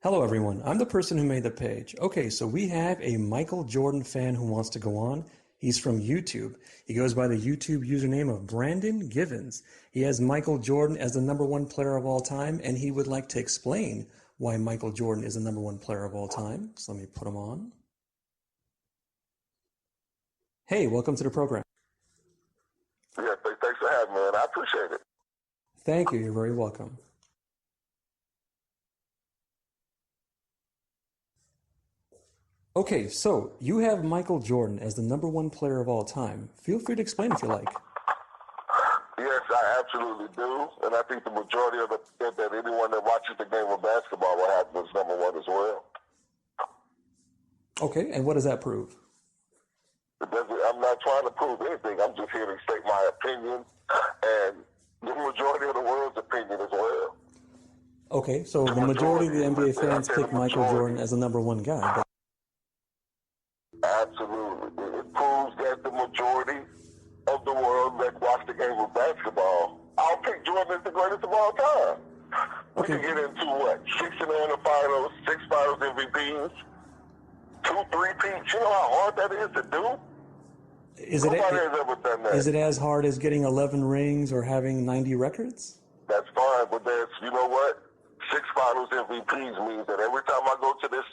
Hello, everyone. I'm the person who made the page. Okay, so we have a Michael Jordan fan who wants to go on. He's from YouTube. He goes by the YouTube username of Brandon Givens. He has Michael Jordan as the number one player of all time, and he would like to explain why Michael Jordan is the number one player of all time. So let me put him on. Hey, welcome to the program. Yeah, thanks for having me, man. I appreciate it. Thank you. You're very welcome. Okay, so you have Michael Jordan as the number one player of all time. Feel free to explain if you like. Yes, I absolutely do, and I think the majority of that anyone that watches the game of basketball will have him as number one as well. Okay, and what does that prove? I'm not trying to prove anything. I'm just here to state my opinion and the majority of the world's opinion as well. Okay, so the majority of the NBA fans pick Michael Jordan as the number one guy. But absolutely. It proves that the majority of the world that watch the game of basketball, I'll pick Jordan as the greatest of all time. We can get into what? 6 in the finals, 6 finals MVPs, 2 3-peats. You know how hard that is to do? Nobody has ever done that. Is it as hard as getting 11 rings or having 90 records? That's fine, but you know what? 6 finals MVPs means that every time I go to this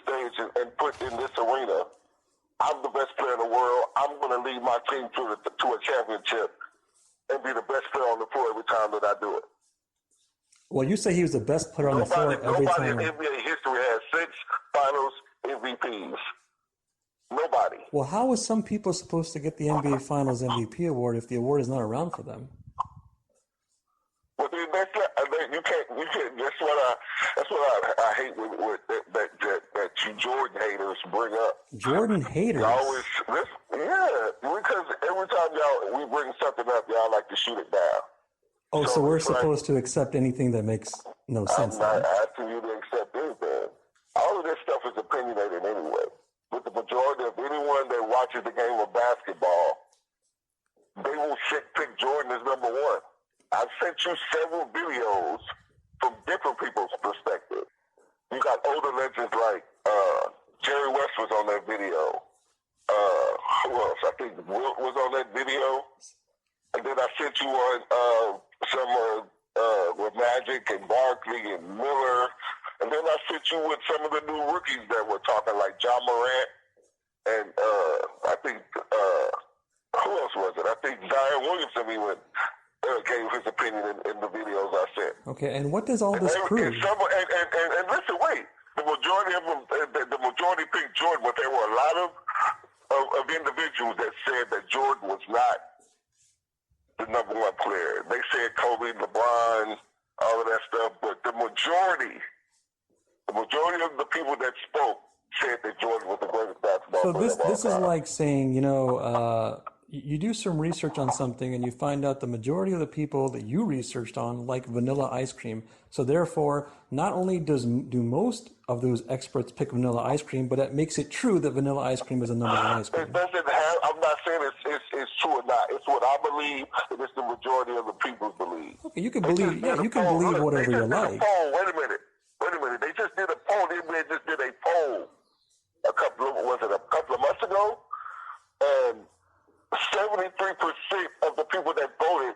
stage and put in this arena, I'm the best player in the world. I'm going to lead my team to a championship and be the best player on the floor every time that I do it. Well, you say he was the best player on the floor every time. Nobody in NBA history has 6 finals MVPs. Nobody. Well, how is some people supposed to get the NBA Finals MVP award if the award is not around for them? Well, you can't. That's what I hate with that you Jordan haters bring up. Jordan haters. Because every time we bring something up, y'all like to shoot it down. Oh, so we're supposed to accept anything that makes no sense. I'm not asking you to accept anything. All of this stuff is opinionated anyway. But the majority of anyone that watches the game of basketball, they will pick Jordan as number one. I've sent you several videos from different people's perspective. You got older legends like Jerry West was on that video. Who else? I think Wilt was on that video. And then I sent you on some with Magic and Barkley and Miller. And then I sent you with some of the new rookies that were talking, like John Morant. And I think, who else was it? I think Zion Williamson even gave his opinion in the videos I sent. Okay, and what does all this prove? And listen, wait. The majority of them, the majority picked Jordan, but there were a lot of individuals that said that Jordan was not the number one player. They said Kobe, LeBron, all of that stuff, but the majority of the people that spoke said that Jordan was the greatest basketball player. So this is like saying, you do some research on something and you find out the majority of the people that you researched on like vanilla ice cream. So therefore, not only do most of those experts pick vanilla ice cream, but that makes it true that vanilla ice cream is a number one ice cream. It doesn't have, I'm not saying it's true or not. It's what I believe, and it's the majority of the people believe. Okay, you can believe whatever you like. Wait a minute. They just did a poll. The NBA just did a poll a couple of months ago, and 73% of the people that voted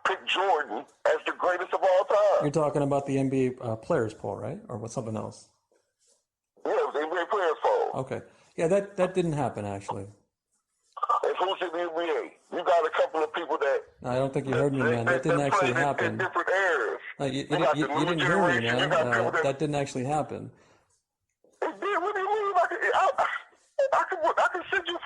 picked Jordan as the greatest of all time. You're talking about the NBA players poll, right? Or what, something else? Yeah, it was the NBA players poll. Okay. Yeah, that didn't happen, actually. And who's in the NBA? You got a couple of people that... No, I don't think you heard me, man. That didn't actually happen. In different eras. You didn't hear me, man. That didn't actually happen. It did? What do you mean? I can send you...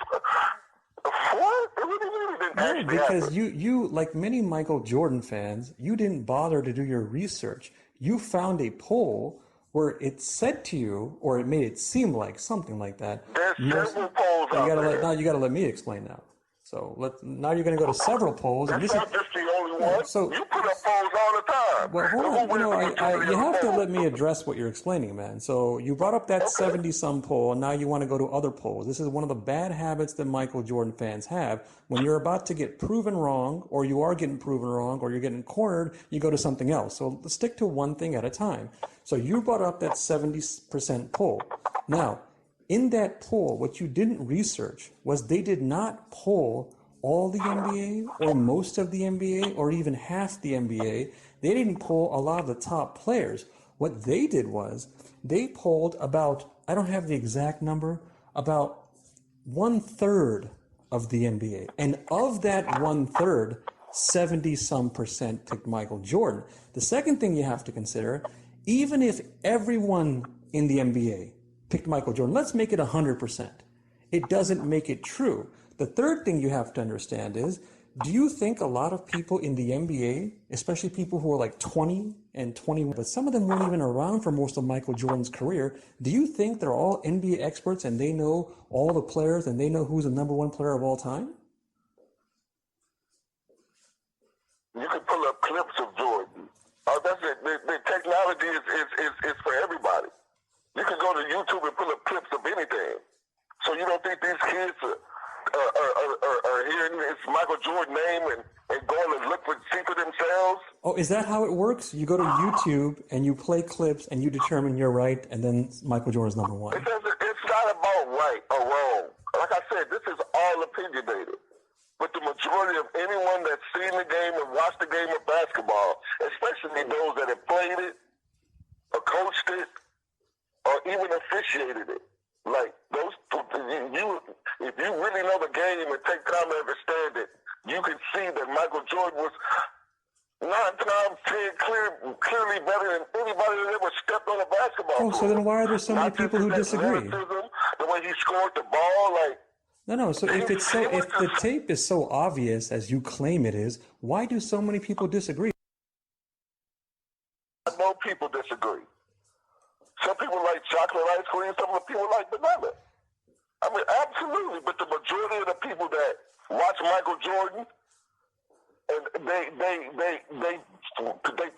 What? What do you mean it didn't actually because happen? you, like many Michael Jordan fans, you didn't bother to do your research. You found a poll where it said to you, or it made it seem like something like that. There's several polls out there. Now you got to let me explain now. So now you're going to go to several polls. That's not just the only one. So You put up polls all the time. well, hold on. You have to let me address what you're explaining, man. So you brought up that 70-some poll, and now you want to go to other polls. This is one of the bad habits that Michael Jordan fans have. When you're about to get proven wrong, or you are getting proven wrong, or you're getting cornered, you go to something else. So let's stick to one thing at a time. So you brought up that 70% poll. Now, in that poll, what you didn't research was they did not poll all the NBA or most of the NBA or even half the NBA. They didn't poll a lot of the top players. What they did was they polled about, I don't have the exact number, about 1/3 of the NBA. And of that 1/3, 70-some% picked Michael Jordan. The second thing you have to consider, even if everyone in the NBA picked Michael Jordan, let's make it 100%. It doesn't make it true. The third thing you have to understand is, do you think a lot of people in the NBA, especially people who are like 20 and 21, but some of them weren't even around for most of Michael Jordan's career, do you think they're all NBA experts and they know all the players and they know who's the number one player of all time? You can pull up clips of Jordan. That's it. The technology is for everybody. You can go to YouTube and pull up clips of anything. So you don't think these kids are hearing this Michael Jordan name and going to look for see for themselves? Oh, is that how it works? You go to YouTube and you play clips and you determine you're right, and then Michael Jordan's number one. It's not about right or wrong. Like I said, this is all opinionated. But the majority of anyone that's seen the game and watched the game of basketball, especially those that have played it or coached it or even officiated it, like those, if you really know the game and take time to understand it, you can see that Michael Jordan was 9 times 10 clearly better than anybody that ever stepped on a basketball court. So then why are there so many people who disagree? The way he scored the ball, like. No. So if the tape is so obvious as you claim it is, why do so many people disagree? I know people disagree. Some people like chocolate ice cream. Some people like banana. I mean, absolutely. But the majority of the people that watch Michael Jordan, and they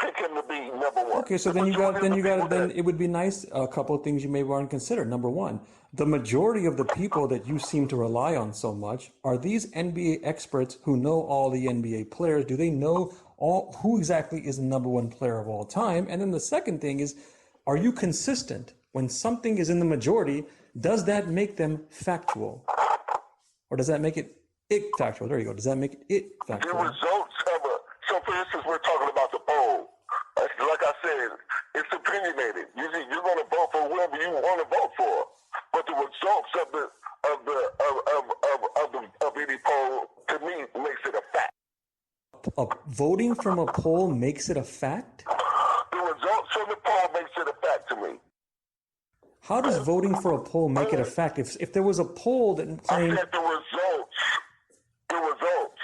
pick him to be number one. Okay, so then it would be nice. A couple of things you may want to consider. Number one, the majority of the people that you seem to rely on so much are these NBA experts who know all the NBA players. Do they know who exactly is the number one player of all time? And then the second thing is, are you consistent? When something is in the majority, does that make them factual? Or does that make it factual? There you go. Does that make it factual? The results of so for instance, we're talking about the poll. Like I said, it's opinionated. You're going to vote for whoever you want to vote for. But the results of any poll, to me, makes it a fact. Voting from a poll makes it a fact? The results from the poll makes it a fact to me. How does voting for a poll make it a fact? If there was a poll that claimed... I said the results. The results.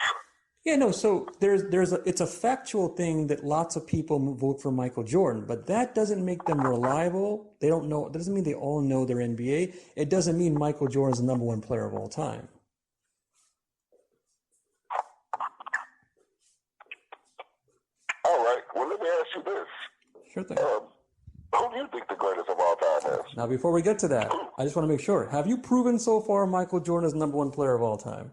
Yeah, no, so it's a factual thing that lots of people vote for Michael Jordan, but that doesn't make them reliable. They don't know. That doesn't mean they all know their NBA. It doesn't mean Michael Jordan's the number one player of all time. All right. Well, let me ask you this. Sure thing. Who do you think the greatest of all time is? Now, before we get to that, I just want to make sure. Have you proven so far Michael Jordan is the number one player of all time?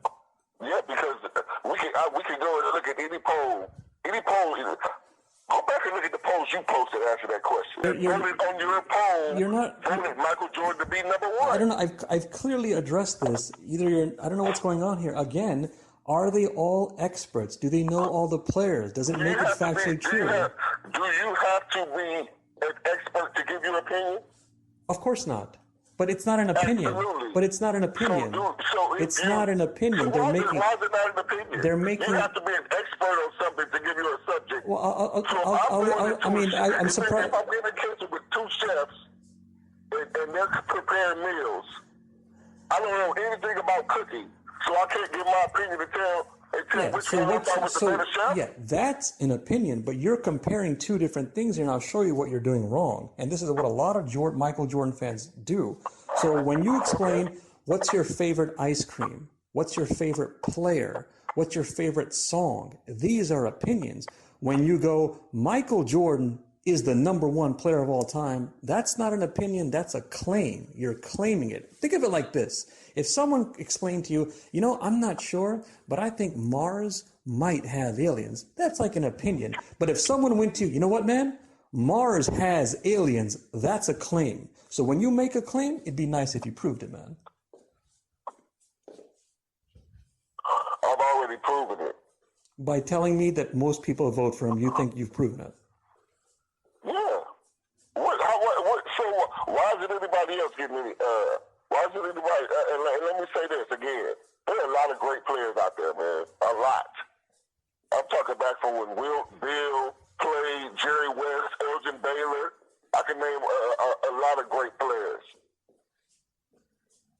Yeah, because we can go and look at any poll. Any poll. Go back and look at the polls you posted after that question. On your poll, you're not voted Michael Jordan to be number one. I don't know. I've clearly addressed this. I don't know what's going on here. Again, are they all experts? Do they know all the players? Does it make it factually true? Do you have to be an expert to give your opinion? Of course not. But it's not an opinion. Absolutely. But it's not an opinion. It's not an opinion. Why is it not an opinion? You have to be an expert on something to give you a subject. Well, I'm surprised. If I'm in a kitchen with two chefs and they're preparing meals, I don't know anything about cooking, so I can't give my opinion to tell which one I thought was the better chef. Yeah, that's an opinion, but you're comparing two different things here, and I'll show you what you're doing wrong. And this is what a lot of Michael Jordan fans do. So when you explain what's your favorite ice cream, what's your favorite player, What's your favorite song? These are opinions. When you go, Michael Jordan is the number one player of all time, that's not an opinion, that's a claim. You're claiming it. Think of it like this. If someone explained to you, I'm not sure, but I think Mars might have aliens, that's like an opinion. But if someone went to, you know what, man? Mars has aliens, that's a claim. So when you make a claim, it'd be nice if you proved it, man. I've already proven it. By telling me that most people vote for him, you think you've proven it? Yeah. So why is it anybody else getting any? Why is it anybody? And let me say this again. There are a lot of great players out there, man. A lot. I'm talking back from when Wilt, Bill played, Jerry West, Elgin Baylor. I can name a lot of great players.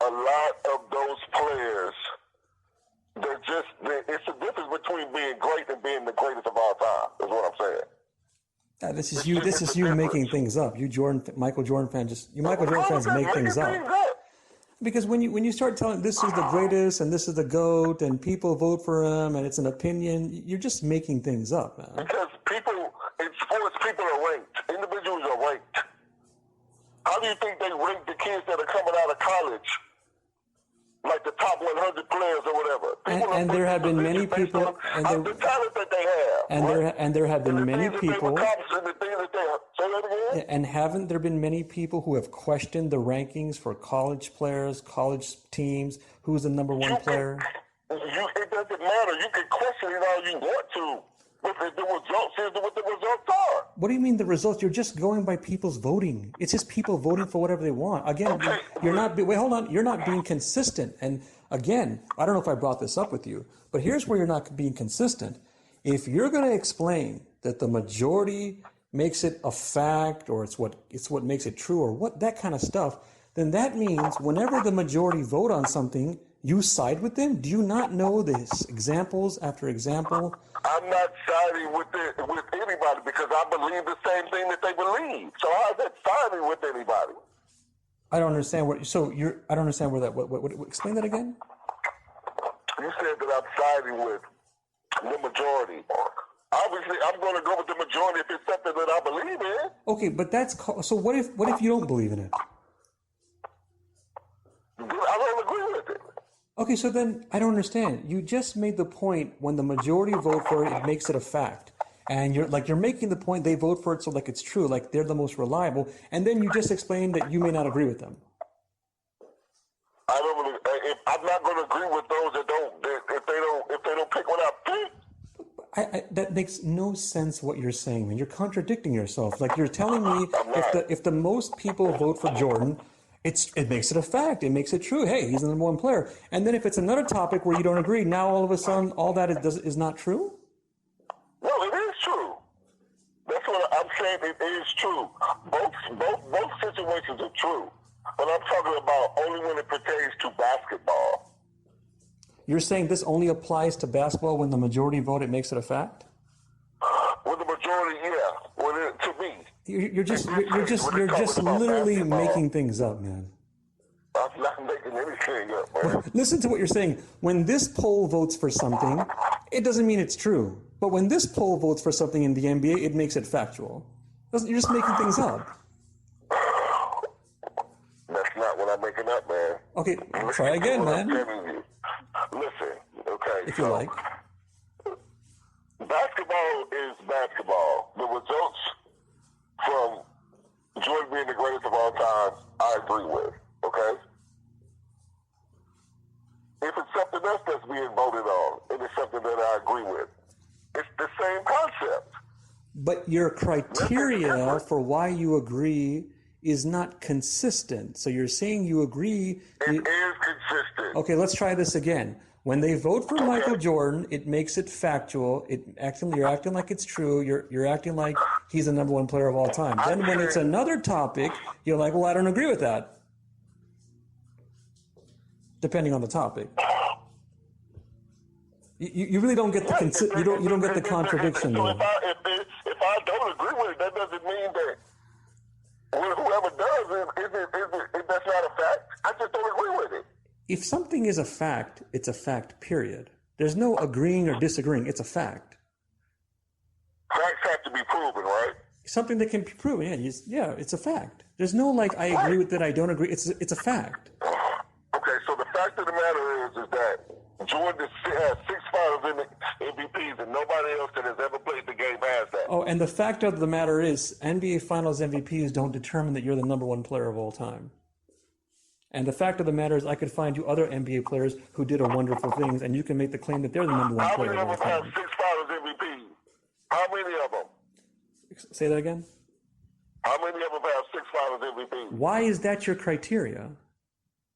A lot of those players, it's the difference between being great and being the greatest of all time, is what I'm saying. This is you making things up. You Michael Jordan fans make things up. Because when you start telling this is the greatest and this is the GOAT and people vote for him and it's an opinion, you're just making things up, man. Because in sports, people are ranked. Individuals are ranked. How do you think they rank the kids that are coming out of college? Like the top 100 players or whatever. And there have been many people, and the talent that they have. And there have been many people. Say that again? And haven't there been many people who have questioned the rankings for college players, college teams? Who's the number one player? It doesn't matter. You can question it all you want to. But the results is what the results are. What do you mean the results? You're just going by people's voting. It's just people voting for whatever they want. Again, you're not. Wait, hold on. You're not being consistent. And again, I don't know if I brought this up with you, but here's where you're not being consistent. If you're going to explain that the majority makes it a fact, or it's what makes it true, or what that kind of stuff, then that means whenever the majority vote on something, you side with them? Do you not know this examples after example? I'm not siding with anybody because I believe the same thing that they believe. So how is that siding with anybody? I don't understand I don't understand where that. What explain that again? You said that I'm siding with the majority. Obviously, I'm going to go with the majority if it's something that I believe in. Okay, but so. What if you don't believe in it? I don't agree with it. Okay, so then I don't understand. You just made the point when the majority vote for it, it makes it a fact. And you're making the point they vote for it so like it's true, like they're the most reliable. And then you just explained that you may not agree with them. I'm not going to agree with those if they don't pick what I pick. That makes no sense what you're saying, man. You're contradicting yourself. Like you're telling me if the most people vote for Jordan, it makes it a fact. It makes it true. Hey, he's the number one player. And then if it's another topic where you don't agree, now all of a sudden all that is not true? Well, it is true. That's what I'm saying. It is true. Both situations are true. But I'm talking about only when it pertains to basketball. You're saying this only applies to basketball when the majority vote, it makes it a fact? With the majority, yeah. To me. You're just literally making things up, man. I'm not making anything up, man. Listen to what you're saying. When this poll votes for something, it doesn't mean it's true. But when this poll votes for something in the NBA, it makes it factual. You're just making things up. That's not what I'm making up, man. Okay, try again, man. Listen, okay. If you like. Basketball is basketball. The results from Jordan being the greatest of all time, I agree with, okay? If it's something else that's being voted on, and it's something that I agree with, it's the same concept. But your criteria for why you agree is not consistent. So you're saying you agree. It is consistent. Okay, let's try this again. When they vote for Michael Jordan, it makes it factual. You're acting like it's true. You're acting like he's the number one player of all time. Then when it's another topic, you're like, well, I don't agree with that. Depending on the topic. You really don't get the you don't get the contradiction so there. If I don't agree with it, that doesn't mean that whoever does it, that's not a fact. I just don't agree with it. If something is a fact, it's a fact, period. There's no agreeing or disagreeing. It's a fact. Facts have to be proven, right? Something that can be proven. Yeah, it's a fact. There's no like I agree with that, I don't agree. It's a fact. Okay, so the fact of the matter is that Jordan has 6 finals MVPs, and nobody else that has ever played the game has that. Oh, and the fact of the matter is, NBA Finals MVPs don't determine that you're the number one player of all time. And the fact of the matter is, I could find you other NBA players who did a wonderful things, and you can make the claim that they're the number one player of all How many of them have time. 6 finals MVPs? How many of them? Say that again? How many of them have 6 finals MVPs? Why is that your criteria?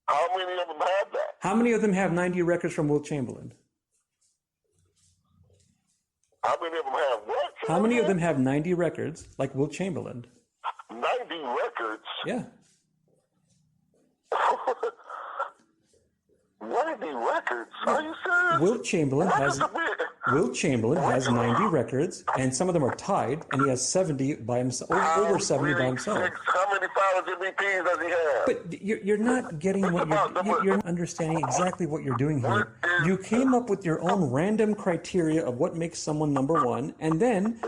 How many of them have that? How many of them have 90 records from Wilt Chamberlain? How many of them have what? How many of them have 90 records like Wilt Chamberlain? 90 records? Yeah. 90 records? Are you serious? Wilt Chamberlain has 90 records, and some of them are tied, and he has 70 by himself, over 70 by himself. How many finals MVPs does he have? But you're not getting what you're not understanding exactly what you're doing here. You came up with your own random criteria of what makes someone number one, and then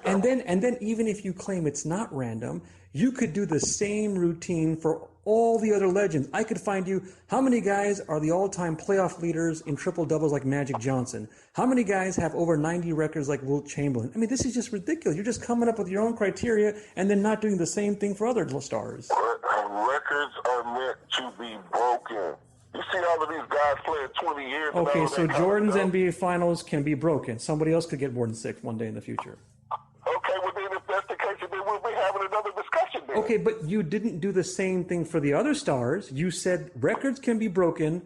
and then even if you claim it's not random, you could do the same routine for all the other legends. I could find you how many guys are the all-time playoff leaders in triple doubles like Magic Johnson? How many guys have over 90 records like Wilt Chamberlain? I mean, this is just ridiculous. You're just coming up with your own criteria and then not doing the same thing for other stars. Records are meant to be broken. You see all of these guys playing 20 years. Okay, so Jordan's NBA Finals can be broken. Somebody else could get more than 6 one day in the future. Okay, well then if that's the case, then we'll be having another discussion then. Okay, but you didn't do the same thing for the other stars. You said records can be broken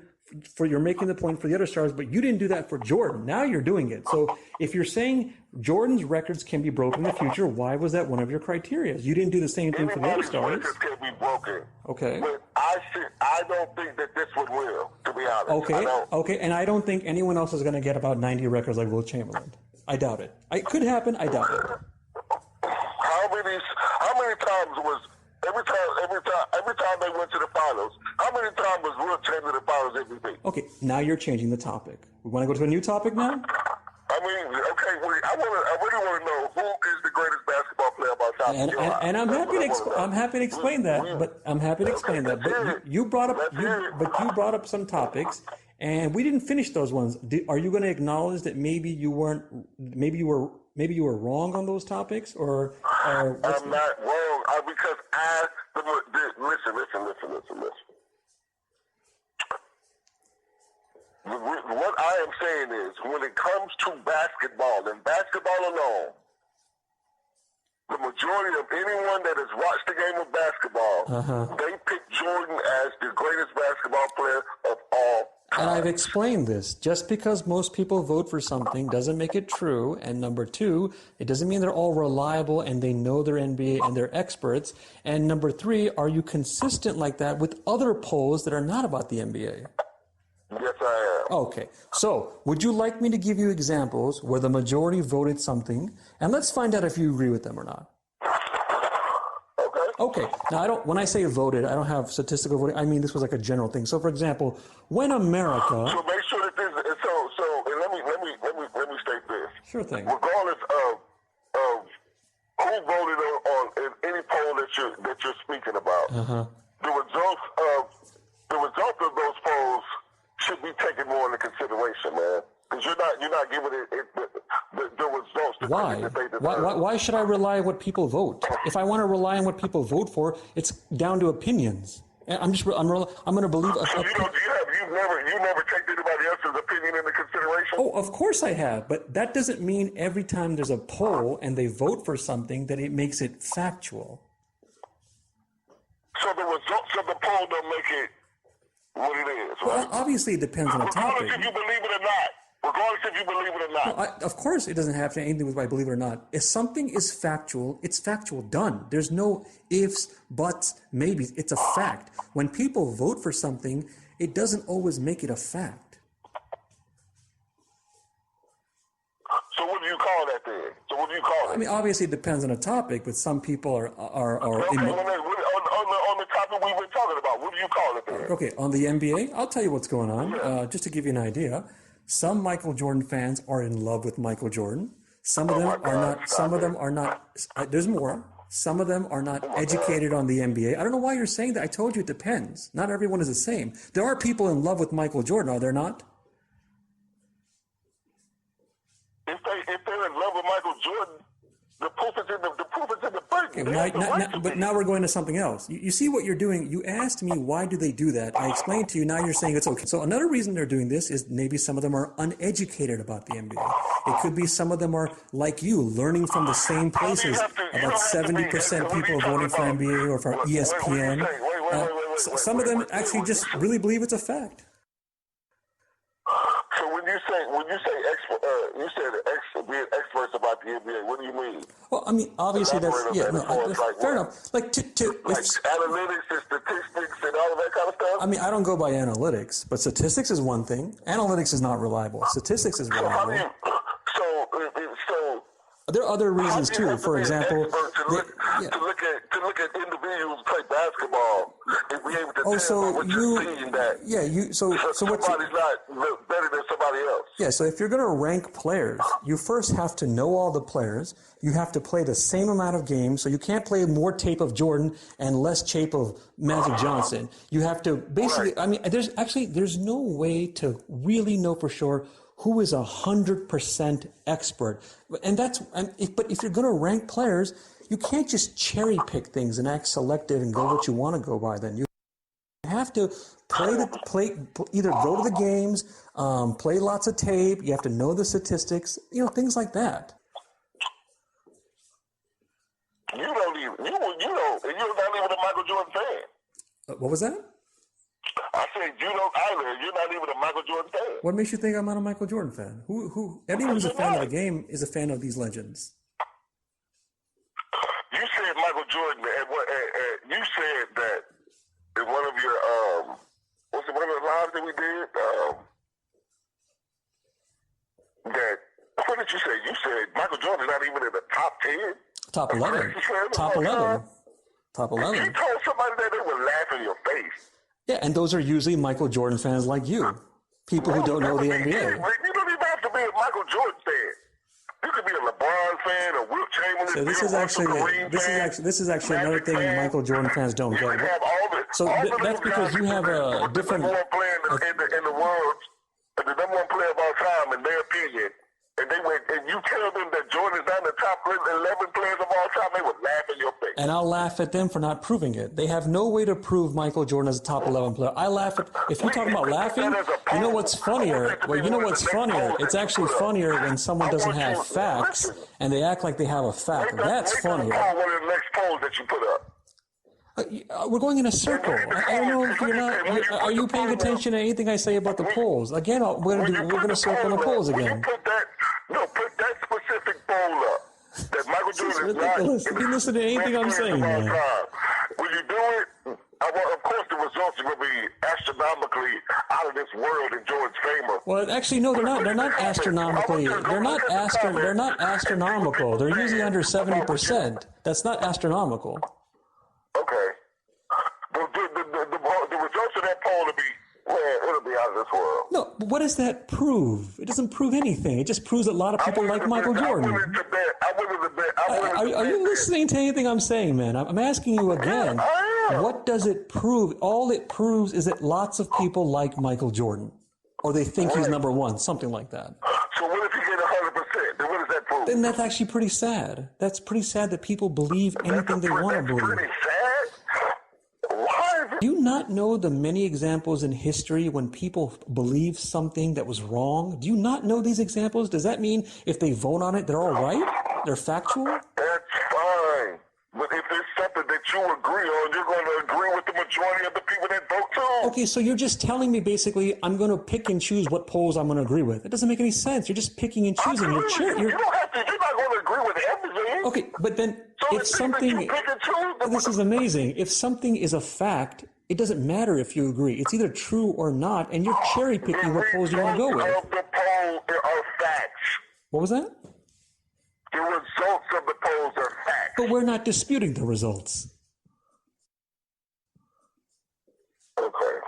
for you're making the point for the other stars, but you didn't do that for Jordan. Now you're doing it. So if you're saying Jordan's records can be broken in the future, why was that one of your criteria? You didn't do the same thing for the other stars. Records can be broken. Okay. But I don't think that this one will, to be honest. Okay, and I don't think anyone else is going to get about 90 records like Wilt Chamberlain. I doubt it. It could happen. I doubt it. How many times was every time they went to the finals? How many times was Wilt Chamberlain the finals MVP? Okay, now you're changing the topic. We want to go to a new topic now? I mean, okay, I really want to know who is the greatest basketball player of all time. And I'm happy to explain that. But you brought up some topics, and we didn't finish those ones. Are you going to acknowledge that maybe you were wrong on those topics, or I'm not wrong because listen. What I am saying is, when it comes to basketball and basketball alone, the majority of anyone that has watched the game of basketball, they pick Jordan as the greatest basketball player of all time. And I've explained this. Just because most people vote for something doesn't make it true. And number two, it doesn't mean they're all reliable and they know their NBA and they're experts. And number three, are you consistent like that with other polls that are not about the NBA? Yes, I am. Okay. So, would you like me to give you examples where the majority voted something, and let's find out if you agree with them or not? Okay. Now, when I say voted, I don't have statistical voting. I mean, this was like a general thing. So, for example, when America. So make sure that this. And let me state this. Sure thing. Regardless of who voted on in any poll that you're speaking about, the results of those polls should be taken more into consideration, man. Because you're not giving it the results. Why should I rely on what people vote? If I want to rely on what people vote for, it's down to opinions. I'm going to believe. So you've never taken anybody else's opinion into consideration? Oh, of course I have, but that doesn't mean every time there's a poll and they vote for something that it makes it factual. So the results of the poll don't make it what it is, right? Well, obviously it depends on the topic. Regardless if you believe it or not. Well, of course it doesn't have to anything with I believe it or not. If something is factual, it's factual, done. There's no ifs, buts, maybes. It's a fact. When people vote for something, it doesn't always make it a fact. So what do you call that then? So what do you call it? I mean, obviously it depends on the topic, but some people are okay, on the topic we've been talking about, what do you call it then? Okay, on the NBA, I'll tell you what's going on, just to give you an idea. Some Michael Jordan fans are in love with Michael Jordan. Some of them are not. Some of them are not. There's more. Some of them are not educated on the NBA. I don't know why you're saying that. I told you it depends. Not everyone is the same. There are people in love with Michael Jordan, are there not? If they're in love with Michael Jordan, the proof is in the pudding. Okay, but now we're going to something else. You see what you're doing? You asked me why do they do that. I explained to you. Now you're saying it's okay. So another reason they're doing this is maybe some of them are uneducated about the NBA. It could be some of them are like you, learning from the same places. About 70% people are voting for NBA or for ESPN. Some of them actually just really believe it's a fact. So when you say being experts about the NBA, what do you mean? Well, I mean, obviously that's fair enough. Like analytics and statistics and all of that kind of stuff. I mean, I don't go by analytics, but statistics is one thing. Analytics is not reliable. Statistics is reliable. There are other reasons too. For example, to look at individuals play basketball and be able to tell what you're seeing that so somebody's not better than somebody else. Yeah, so if you're going to rank players, you first have to know all the players. You have to play the same amount of games, so you can't play more tape of Jordan and less tape of Magic Johnson. You have to basically. I mean, there's no way to really know for sure who is 100% expert. And but if you're going to rank players, you can't just cherry pick things and act selective and go what you want to go by. Then you have to either go to the games, play lots of tape. You have to know the statistics, things like that. You're not even a Michael Jordan fan. What was that? I said you don't either. You're not even a Michael Jordan fan. What makes you think I'm not a Michael Jordan fan? Anyone who's a fan of the game is a fan of these legends. You said Michael Jordan, and you said that in one of your one of the lives that we did? What did you say? You said Michael Jordan's not even in the top 10? Top 11. Top 11. Top 11. If you told somebody that, they would laugh in your face. Yeah, and those are usually Michael Jordan fans like you. People who don't know the NBA. You don't even have to be a Michael Jordan fan. You could be a LeBron fan, a Wilt Chamberlain. So this is actually another thing Michael Jordan fans don't get. So that's because you have a different. The number one player in the world, the number one player of all time, in their opinion, and you tell them that Jordan's not in the top 11 players of all time, they would laugh in your face. And I'll laugh at them for not proving it. They have no way to prove Michael Jordan is a top 11 player. I laugh at, if you're talking about laughing, you know what's funnier? Well, you know what's funnier? It's actually funnier when someone doesn't have facts and they act like they have a fact. That's funnier. One of the next polls that you put up. We're going in a circle. I don't know if you're not. Are you paying attention to anything I say about the polls? Again, we're going to circle the polls again. Put that specific poll up. That Michael Jordan is ridiculous. Not. You listen to anything I'm saying, man. When you do it, of course the results will be astronomically out of this world in Jordan's favor. Well, actually, no, they're not. They're not astronomically. They're not astronomical. They're usually under 70%. That's not astronomical. Okay. The results of that poll will be, it'll be out of this world. No, but what does that prove? It doesn't prove anything. It just proves that a lot of people like Michael Jordan. Are you listening to anything I'm saying, man? I'm asking you again. What does it prove? All it proves is that lots of people like Michael Jordan. Or they think he's number one, something like that. So what if you get 100%? Then what does that prove? Then that's actually pretty sad. That's pretty sad that people believe anything they want to believe. Pretty sad? Why is it? Do you not know the many examples in history when people believe something that was wrong? Do you not know these examples? Does that mean if they vote on it, they're all right? They're factual? That's fine. But if it's something that you agree on, you're going to agree with the majority of the people that vote too. Okay, so you're just telling me basically I'm going to pick and choose what polls I'm going to agree with. It doesn't make any sense. You're just picking and choosing. You don't have to. You're not going to agree with everything. Okay, but then if something... This is amazing. If something is a fact, it doesn't matter if you agree. It's either true or not, and you're cherry picking what polls you want to go with. The results of the poll are facts. What was that? The results of the polls are facts. But we're not disputing the results. Okay.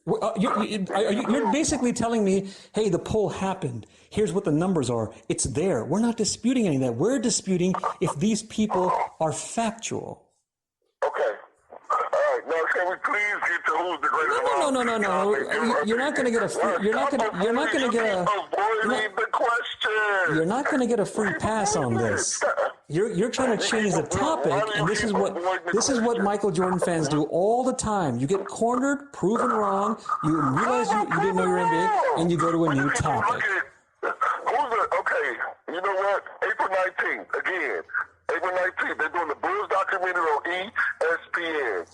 You're basically telling me, hey, the poll happened. Here's what the numbers are. It's there. We're not disputing any of that. We're disputing if these people are factual. Okay. All right. Now, can we please get to who's the greatest? No. You're not going to get a free. You're not going to. You're not going to get a. Avoiding the question. You're not going to get a free pass on this. You're trying to change the topic, and this is what Michael Jordan fans do all the time. You get cornered, proven wrong. You realize you didn't know your NBA, and you go to a new topic. Okay, you know what? April 19th, again. April 19th, they're doing the Bulls documentary on ESPN.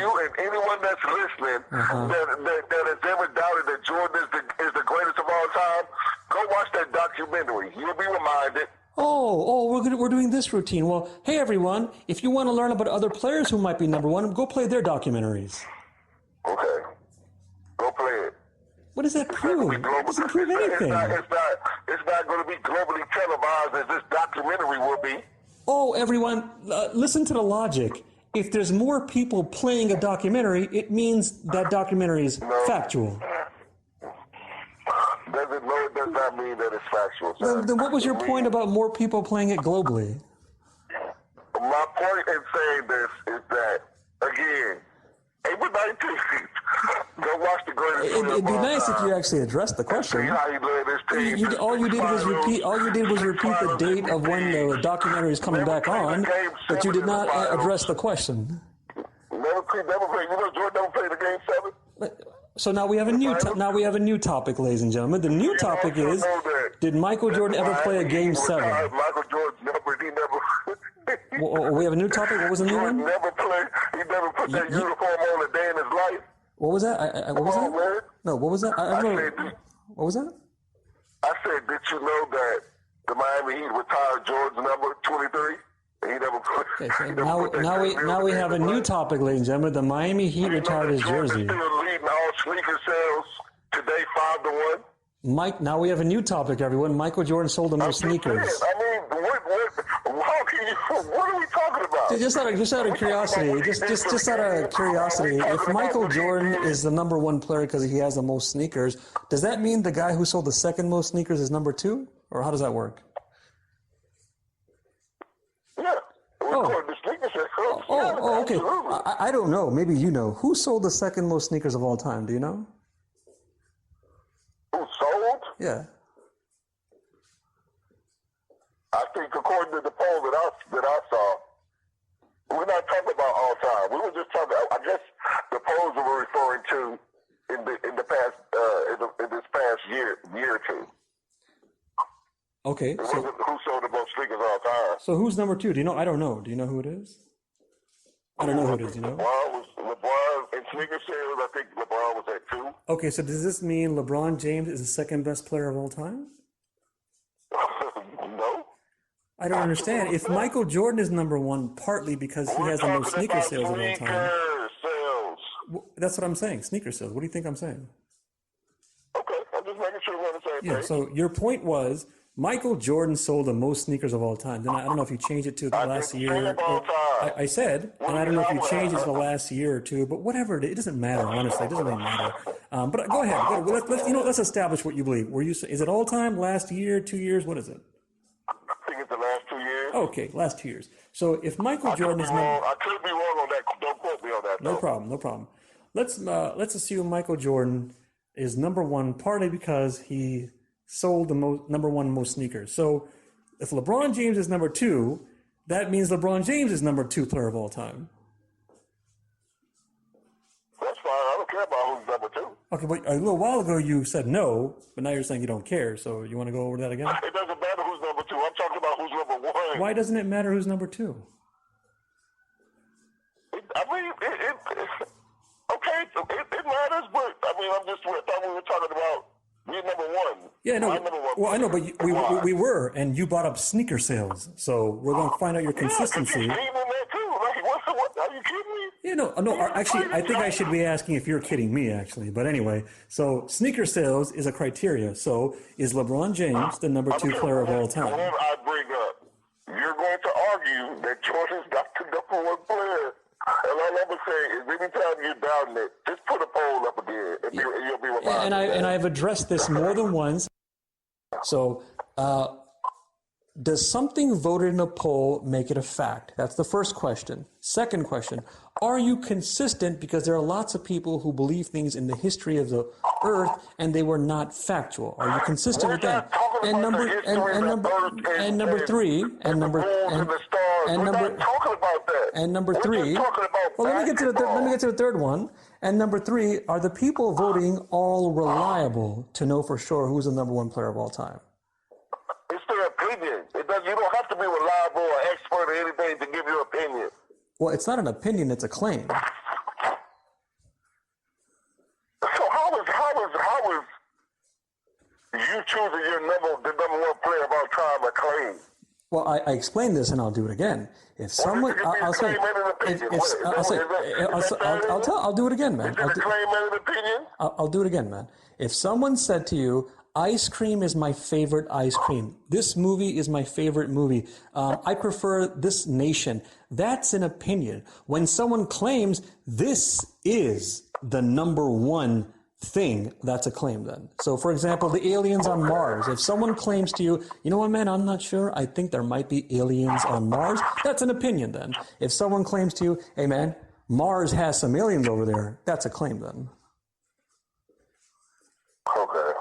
You and anyone that's listening that has ever doubted that Jordan is the greatest of all time, go watch that documentary. You'll be reminded. We're doing this routine. Well, hey everyone, if you want to learn about other players who might be number one, go play their documentaries. Okay, go play it. What does that prove? It doesn't prove anything. It's not going to be globally televised as this documentary will be. Oh, everyone, listen to the logic. If there's more people playing a documentary, it means that documentary is factual. It does not mean that it's factual. Then what was your point about more people playing it globally? My point in saying this is that, again, April 19th, go watch the greatest. It'd be nice if you actually addressed the question. See how he led his team. All you did was repeat the date of when the documentary is coming back on, but you did not address the question. Never played. You know, Jordan never played the game 7. So now we have a new topic, ladies and gentlemen. The new topic is: did Michael Jordan ever play a game 7? Michael Jordan never. We have a new topic. What was the new one? He never put that uniform on a day in his life. What was that? What was that? No, what was that? What was that? I said, did you know that the Miami Heat retired Jordan's number 23? He never put. Okay, so now we have a new topic, ladies and gentlemen. The Miami Heat retired his jersey. Still leading all sneaker sales today, 5-1. Mike, now we have a new topic, everyone. Michael Jordan sold the most sneakers. I mean, what are we talking about? Just out of curiosity, just out of curiosity, if Michael Jordan is the number one player because he has the most sneakers, does that mean the guy who sold the second most sneakers is number 2, or how does that work? Yeah. Okay. I don't know. Maybe you know. Who sold the second most sneakers of all time? Do you know? Who sold? Yeah. I think according to the poll that I saw, we're not talking about all time. We were just talking. I guess the polls we were referring to in the past in this past year or two. Okay. It wasn't who sold the most sneakers all time. So who's number 2? Do you know? I don't know. Do you know who it is? I don't know who it is. Do you know? LeBron in sneaker sales. I think LeBron was at 2. Okay. So does this mean LeBron James is the second best player of all time? No. I don't understand. If Michael Jordan is number 1, partly because he has the most sneaker sales of all time. That's what I'm saying. Sneaker sales. What do you think I'm saying? Okay, I'm just making sure we're on the same page. Yeah. So your point was Michael Jordan sold the most sneakers of all time. Then I don't know if you changed it to the last year. I said, and I don't know if you changed it to the last year or two. But whatever it doesn't matter. Honestly, it doesn't really matter. But go ahead. Let's establish what you believe. Is it all time? Last year? 2 years? What is it? I think it's the last 2 years. Okay, last 2 years. So if Michael Jordan is I could be wrong on that. Don't quote me on that. No problem. Let's assume Michael Jordan is number 1, partly because he sold the number 1 most sneakers. So if LeBron James is number 2, that means LeBron James is number 2 player of all time. That's fine. I don't care about who's number 2. Okay, but a little while ago you said no, but now you're saying you don't care. So you want to go over that again? It doesn't matter who's number 2. I'm talking about who's number 1. Why doesn't it matter who's number 2? It matters, but I thought we were talking about me number 1. Yeah, no. Well, I know, but we were, and you brought up sneaker sales, so we're going to find out your consistency. Yeah, that too. Are you kidding me? Yeah, no. Actually, I think I should be asking if you're kidding me, actually. But anyway, so sneaker sales is a criteria. So is LeBron James the number 2 player of all time? Whatever I bring up, you're going to argue that Jordan's not the number 1 player. And all I'm gonna say is, anytime you're doubting it, just put a poll up again, and you'll be reminded. And I've addressed this more than once. So, does something voted in a poll make it a fact? That's the first question. Second question, are you consistent? Because there are lots of people who believe things in the history of the earth and they were not factual. Are you consistent with that? And number three, well, let me get to the third one. And number three, are the people voting all reliable to know for sure who's the number one player of all time? It's their opinion. You don't have to be reliable or expert or anything to give your opinion. Well, it's not an opinion; it's a claim. So how is you choosing the number one player of all time a claim? Well, I explained this, and I'll do it again. If someone, I'll do it again, man. Is it a claim and an opinion? I'll do it again, man. If someone said to you, ice cream is my favorite ice cream. This movie is my favorite movie. I prefer this nation. That's an opinion. When someone claims this is the number one thing, that's a claim then. So, for example, the aliens on Mars. If someone claims to you, you know what, man, I'm not sure. I think there might be aliens on Mars. That's an opinion then. If someone claims to you, hey, man, Mars has some aliens over there, that's a claim then. Okay.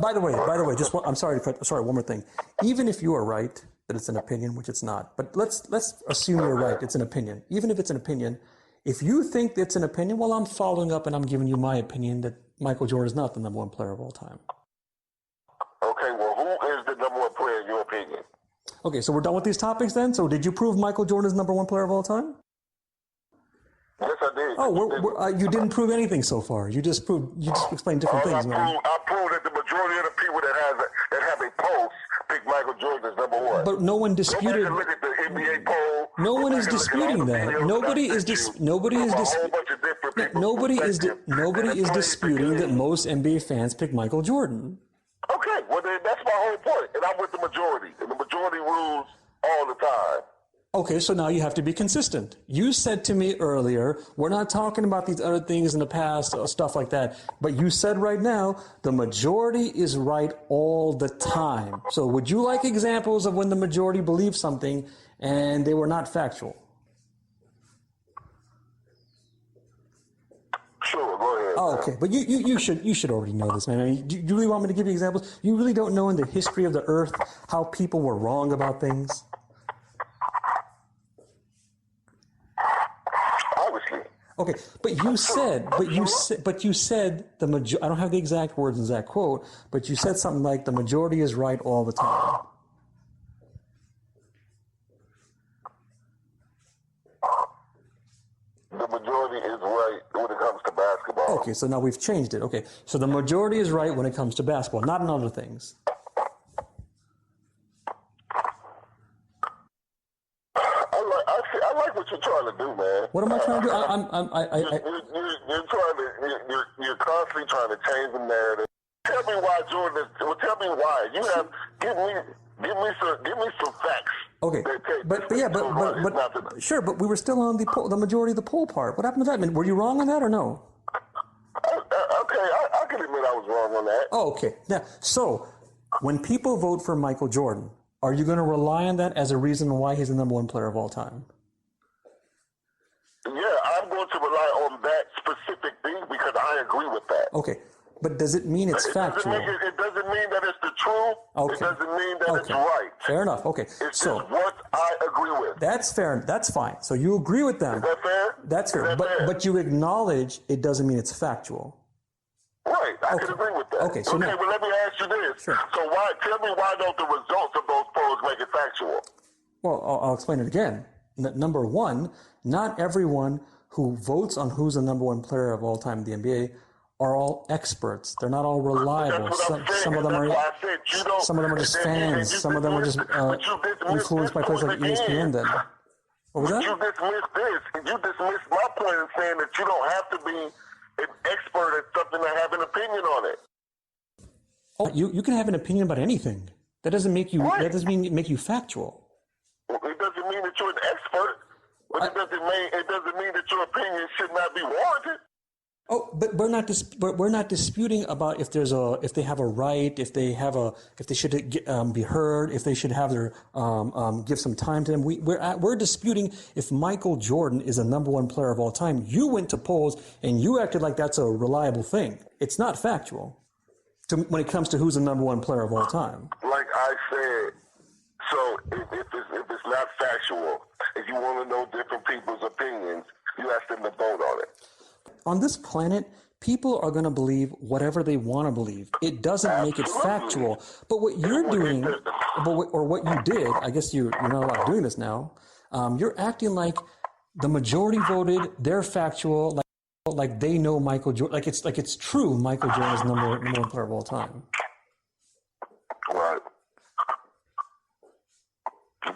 By the way, I'm sorry, one more thing. Even if you are right that it's an opinion, which it's not, but let's assume you're right, it's an opinion. Even if it's an opinion, if you think it's an opinion, well, I'm following up and I'm giving you my opinion that Michael Jordan is not the number one player of all time. Okay, well, who is the number one player in your opinion? Okay, so we're done with these topics then? So did you prove Michael Jordan is number one player of all time? Yes, I did. Oh, you didn't prove anything so far. You just explained different things, man. I proved that the majority of the people that have a pulse pick Michael Jordan as number one. But no one disputed. Look at the NBA poll. No one is disputing that. Nobody is disputing that most NBA fans pick Michael Jordan. Okay, well then that's my whole point, and I'm with the majority, and the majority rules all the time. Okay, so now you have to be consistent. You said to me earlier, we're not talking about these other things in the past, stuff like that. But you said right now, the majority is right all the time. So would you like examples of when the majority believed something and they were not factual? Sure, go ahead. Oh, okay, but you should already know this, man. I mean, do you really want me to give you examples? You really don't know in the history of the earth how people were wrong about things? Okay, but you said the majority. I don't have the exact words in that quote, but you said something like the majority is right all the time. The majority is right when it comes to basketball. Okay, so now we've changed it. Okay, so the majority is right when it comes to basketball, not in other things. I like what you're trying to do, man. What am I trying to do? You're constantly trying to change the narrative. Tell me why Jordan is. Well, tell me why. Give me some facts. Okay, but sure. But we were still on the majority of the poll part. What happened to that? I mean, were you wrong on that or no? Okay, I can admit I was wrong on that. Oh, okay. Now, so when people vote for Michael Jordan, are you going to rely on that as a reason why he's the number one player of all time? Yeah, I'm going to rely on that specific thing because I agree with that. Okay, but does it mean it's factual? It doesn't mean that it's the truth. Okay. It doesn't mean that it's right. Fair enough. Okay, it's just what I agree with. That's fair. That's fine. So you agree with them. Is that fair? That's fair. But you acknowledge it doesn't mean it's factual. Right, I can agree with that. Okay, so now, well, let me ask you this. Sure. So tell me why don't the results of those polls make it factual? Well, I'll explain it again. Number one, not everyone who votes on who's the number one player of all time in the NBA are all experts. They're not all reliable. Some of them are just fans. Some of them are just influenced by places like ESPN then. What was that? You dismissed my point in saying that you don't have to be an expert at something to have an opinion on it. Oh, you can have an opinion about anything. That doesn't make you. Right. That doesn't mean make you factual. It doesn't mean that you're an expert. But it doesn't mean that your opinion should not be warranted. Oh, but we're not disputing about if they have a right, if they should be heard, if they should have their give some time to them. We're disputing if Michael Jordan is a number one player of all time. You went to polls and you acted like that's a reliable thing. It's not factual when it comes to who's the number one player of all time. Like I said, so if it's not factual, if you want to know different people's opinions, you ask them to vote on it. On this planet, people are going to believe whatever they want to believe. It doesn't make it factual. But what you're doing, or what you did, I guess you're not allowed doing this now. You're acting like the majority voted, they're factual, like they know Michael Jordan, like it's true. Michael Jordan is number one player of all time. Right.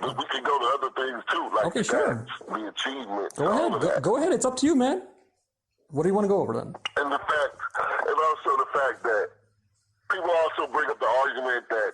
But we can go to other things too, like okay, sure. The achievement. Go ahead. It's up to you, man. What do you want to go over then? And also the fact that people also bring up the argument that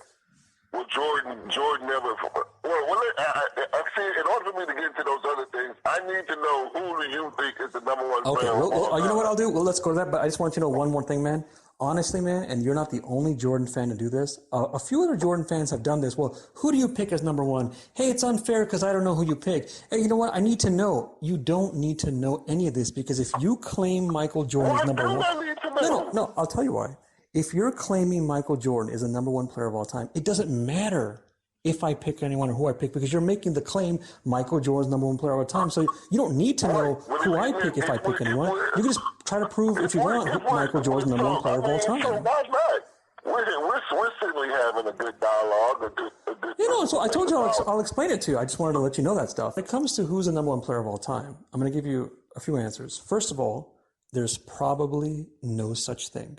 Jordan never. I see. In order for me to get into those other things, I need to know who do you think is the number one player. Okay. You know what I'll do? Well, let's go to that. But I just want you to know one more thing, man. Honestly, man, and you're not the only Jordan fan to do this. A few other Jordan fans have done this. Well, who do you pick as number one? Hey, it's unfair because I don't know who you pick. Hey, you know what? I need to know. You don't need to know any of this because if you claim Michael Jordan is number one, no, I'll tell you why. If you're claiming Michael Jordan is the number one player of all time, it doesn't matter if I pick anyone or who I pick because you're making the claim Michael Jordan's number one player of all time. So you don't need to know who I pick if I pick anyone. You can just try to prove if you want Michael Jordan's number one player of all time. So why not? We're simply having a good dialogue, a good. So I told you I'll explain it to you. I just wanted to let you know that stuff. When it comes to who's the number one player of all time, I'm going to give you a few answers. First of all, there's probably no such thing.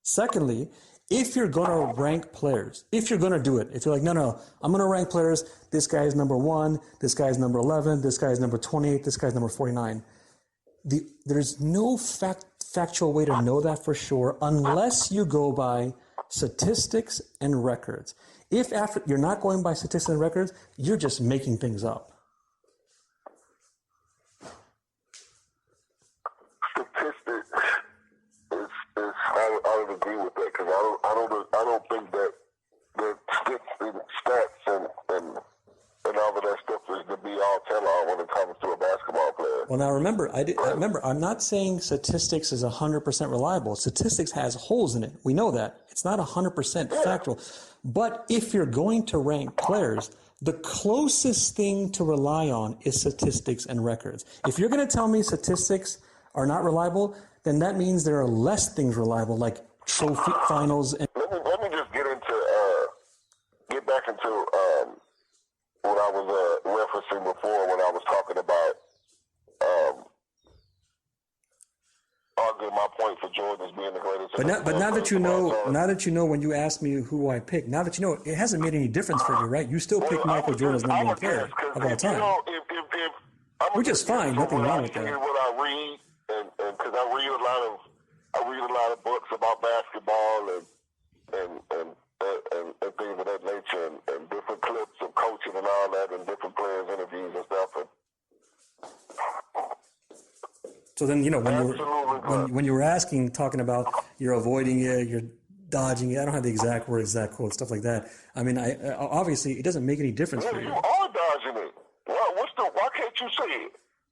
Secondly, if you're going to rank players, if you're going to do it, if you're like, no, I'm going to rank players, this guy is number 1, this guy is number 11, this guy is number 28, this guy is number 49. There's no factual way to know that for sure unless you go by statistics and records. If after you're not going by statistics and records, you're just making things up. Statistics is I would agree with that because I don't think that the stats and all of that stuff is the be all tell all when it comes to a basketball player. Well, now remember, I'm not saying statistics is 100% reliable. Statistics has holes in it. We know that. It's not 100% factual. But if you're going to rank players, the closest thing to rely on is statistics and records. If you're going to tell me statistics are not reliable, then that means there are less things reliable, like trophy finals. And let me just get back into what I was referencing before when I was talking about arguing my point for Jordan as being the greatest. But now that you know, when you asked me who I picked, now that you know, it hasn't made any difference for you, right? You still pick Michael Jordan as number one player of all time, which is fine. Nothing wrong with that. What I read, and because I read a lot of books about basketball and things of that nature, and different clips of coaching and all that, and different players' interviews and stuff. So then, when you were talking about you're avoiding it, you're dodging it. I don't have the exact words, exact quote, stuff like that. I mean, obviously it doesn't make any difference for you. You are dodging it. Why can't you say it?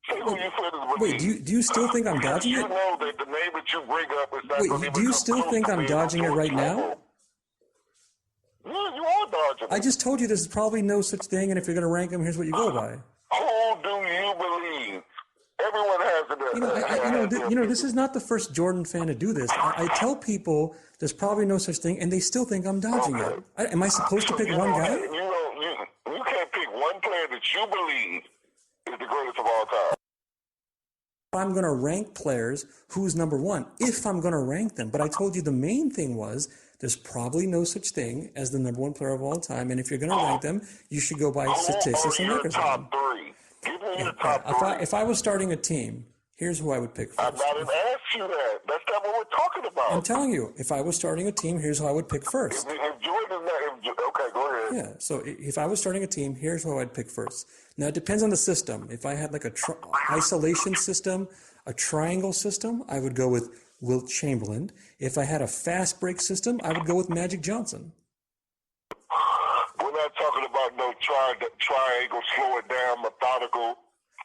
Say who you feel is. Wait, do you still think I'm dodging it? You know that the name that you bring up is not. Wait, do you still think I'm dodging it right now? Yeah, you are dodging it. I just told you there's probably no such thing, and if you're going to rank them, here's what you go by. Who do you believe? Everyone has this is not the first Jordan fan to do this. I tell people there's probably no such thing, and they still think I'm dodging it. Am I supposed to pick one guy? You can't pick one player that you believe is the greatest of all time. If I'm going to rank players, who's number one? If I'm going to rank them. But I told you the main thing was there's probably no such thing as the number one player of all time, and if you're going to rank them, you should go by statistics and records. Top three. Give me your top three. If I was starting a team, here's who I would pick first. I'm not going to ask you that. That's not what we're talking about. I'm telling you, if I was starting a team, here's who I would pick first. If Okay, go ahead. Yeah. So if I was starting a team, here's who I'd pick first. Now it depends on the system. If I had like a isolation system, a triangle system, I would go with Wilt Chamberlain. If I had a fast break system, I would go with Magic Johnson. We're not talking about no triangle, slow it down, methodical,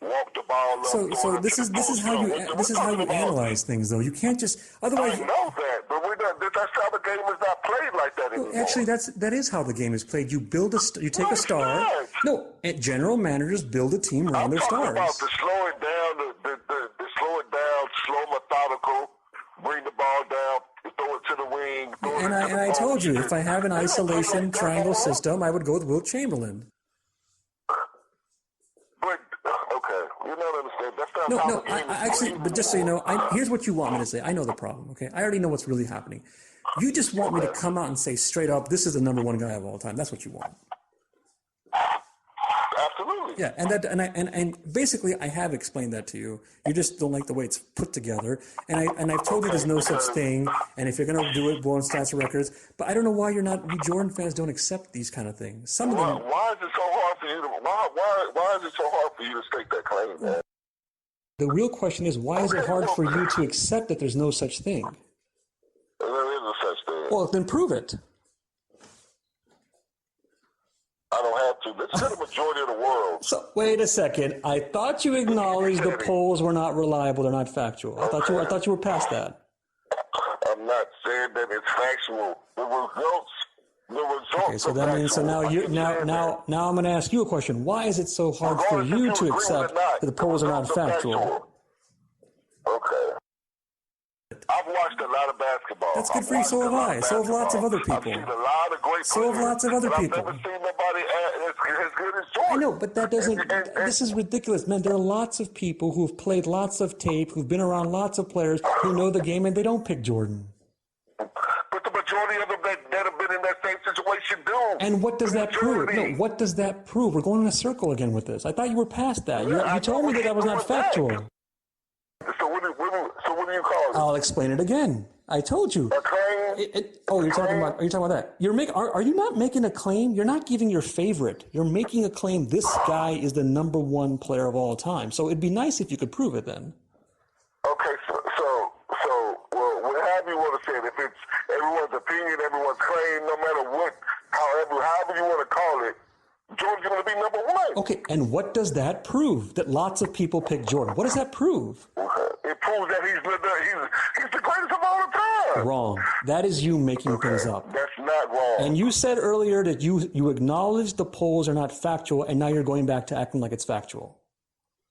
walk the ball up. So this is how you analyze things, though. You can't just otherwise. I know that, but that's how the game is not played like that anymore. Well, actually, that is how the game is played. You take a star. No, general managers build a team around their stars. I'm talking about the slow it down, the slow it down, slow methodical, bring the ball down, throw it to the wing. And I told you, if I have an isolation triangle system, I would go with Wilt Chamberlain. But okay, you're not understanding. That's not No, actually, but just so you know, here's what you want me to say. I know the problem. Okay, I already know what's really happening. You just want me to come out and say straight up, this is the number one guy of all time. That's what you want. Absolutely. Yeah, and basically I have explained that to you. You just don't like the way it's put together. And I've told you there's no such thing. And if you're gonna do it, go on stats and records. But I don't know why you Jordan fans don't accept these kind of things. Some of them. Why is it so hard for you to? Why is it so hard for you to state that claim, man? The real question is, why is it hard for you to accept that there's no such thing? There is no such thing. Well, then prove it. I don't have to. This is the majority of the world. So wait a second. I thought you acknowledged the polls were not reliable. They're not factual. I thought you were past that. I'm not saying that it's factual. The results. Okay, so that means now I'm going to ask you a question. Why is it so hard for you to accept that the polls are not factual? Okay. I've watched a lot of basketball. That's good for you. So have I. So have lots of other people. I've seen a lot of great so have lots of other people. I've never seen nobody as good as Jordan. I know, but that doesn't. This is ridiculous, man. There are lots of people who've played lots of tape, who've been around lots of players who know the game, and they don't pick Jordan. But the majority of them that have been in that same situation do. And what does that prove? No, what does that prove? We're going in a circle again with this. I thought you were past that. You told me that was not factual. So what do you call it? I'll explain it again. I told you. A claim? Are you talking about that? Are you not making a claim? You're not giving your favorite. You're making a claim. This guy is the number one player of all time. So it'd be nice if you could prove it then. Okay, well, whatever you want to say it, if it's everyone's opinion, everyone's claim, no matter what, however you want to call it, Jordan's going to be number one. Okay, and what does that prove? That lots of people pick Jordan. What does that prove? It proves that he's the greatest of all time. Wrong. That is you making things up. That's not wrong. And you said earlier that you acknowledged the polls are not factual, and now you're going back to acting like it's factual.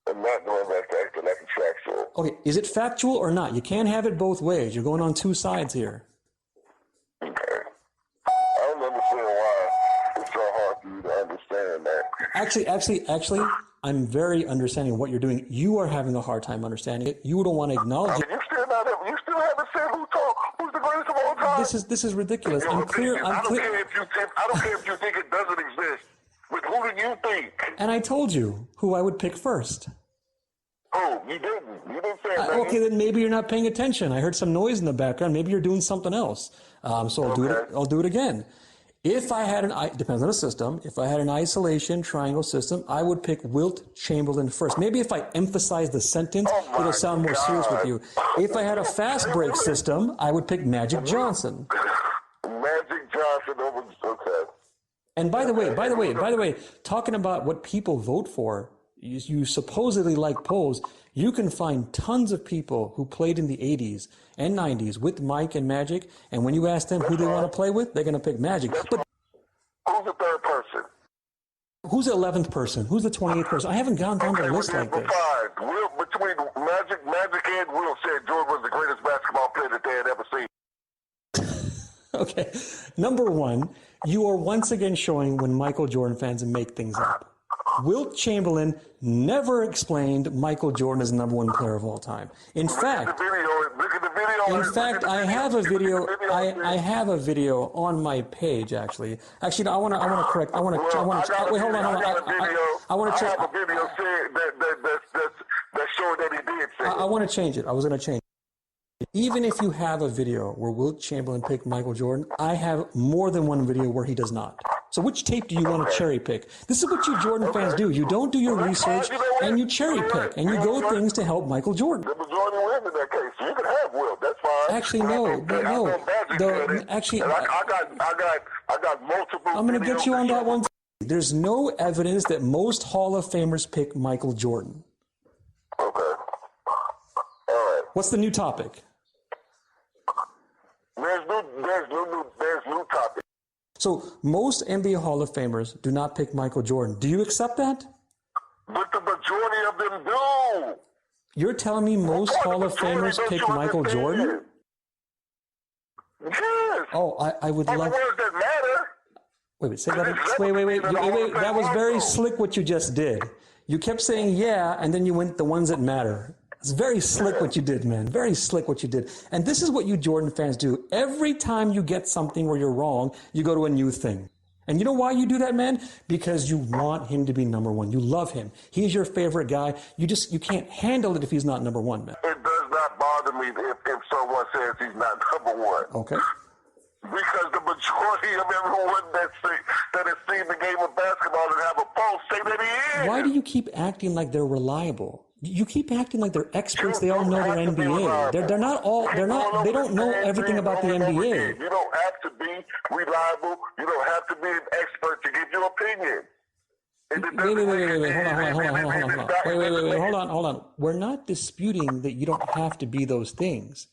I'm not going back to acting like it's factual. Okay, is it factual or not? You can't have it both ways. You're going on two sides here. Okay. I don't understand why it's so hard for you to understand that. Actually, I'm very understanding what you're doing. You are having a hard time understanding it. You don't want to acknowledge it. You still haven't said who's the greatest of all time. This is ridiculous. I don't care if you think it doesn't exist. But who do you think? And I told you who I would pick first. Oh, you didn't. You didn't say that. Okay, then maybe you're not paying attention. I heard some noise in the background. Maybe you're doing something else. So I'll do it again. If I had depends on the system. If I had an isolation triangle system, I would pick Wilt Chamberlain first. Maybe if I emphasize the sentence, it'll sound more serious with you. If I had a fast break system, I would pick Magic Johnson. Magic Johnson okay. And by the way, talking about what people vote for, you supposedly like polls. You can find tons of people who played in the 80s and 90s with Mike and Magic, and when you ask them who they want to play with, they're going to pick Magic. But who's the third person? Who's the 11th person? Who's the 28th person? I haven't gone down the list like this. Between Magic and Will said Jordan was the greatest basketball player that they had ever seen. Okay. Number one, you are once again showing when Michael Jordan fans make things up. Wilt Chamberlain never explained Michael Jordan as the number one player of all time. In fact, look at the video. I have a video. I have a video on my page. Actually, I want to correct. Wait, hold on. I want to check. I have a video that showed that he did say. I want to change it. I was going to change it. even if you have a video where Wilt Chamberlain picked Michael Jordan, I have more than one video where he does not. So which tape do you want to cherry pick? This is what you Jordan fans do. You don't do your research, and you cherry pick, and you go with things to help Michael Jordan. The majority wins in that case. So you can have Wilt. That's fine. Actually, no. Actually, I got multiple. I'm going to get you on that one. There's no evidence that most Hall of Famers pick Michael Jordan. Okay. All right. What's the new topic? There's new topic. So most NBA Hall of Famers do not pick Michael Jordan. Do you accept that? But the majority of them do. You're telling me most Hall of Famers pick Michael Jordan? Yes. Oh, I would All like. the words that matter. Wait, say that. Wait. That was very slick what you just did. You kept saying yeah, and then you went the ones that matter. It's very slick what you did, man. Very slick what you did. And this is what you Jordan fans do. Every time you get something where you're wrong, you go to a new thing. And you know why you do that, man? Because you want him to be number one. You love him. He's your favorite guy. You can't handle it if he's not number one, man. It does not bother me if someone says he's not number one. Okay. Because the majority of everyone that has seen the game of basketball and have a pulse say that he is. Why do you keep acting like they're reliable? You keep acting like they're experts. They all know their NBA. They're not all. They're not. They don't know everything about the NBA. You don't have to be reliable. You don't have to be an expert to give your opinion. Wait. Hold on. We're not disputing that you don't have to be those things.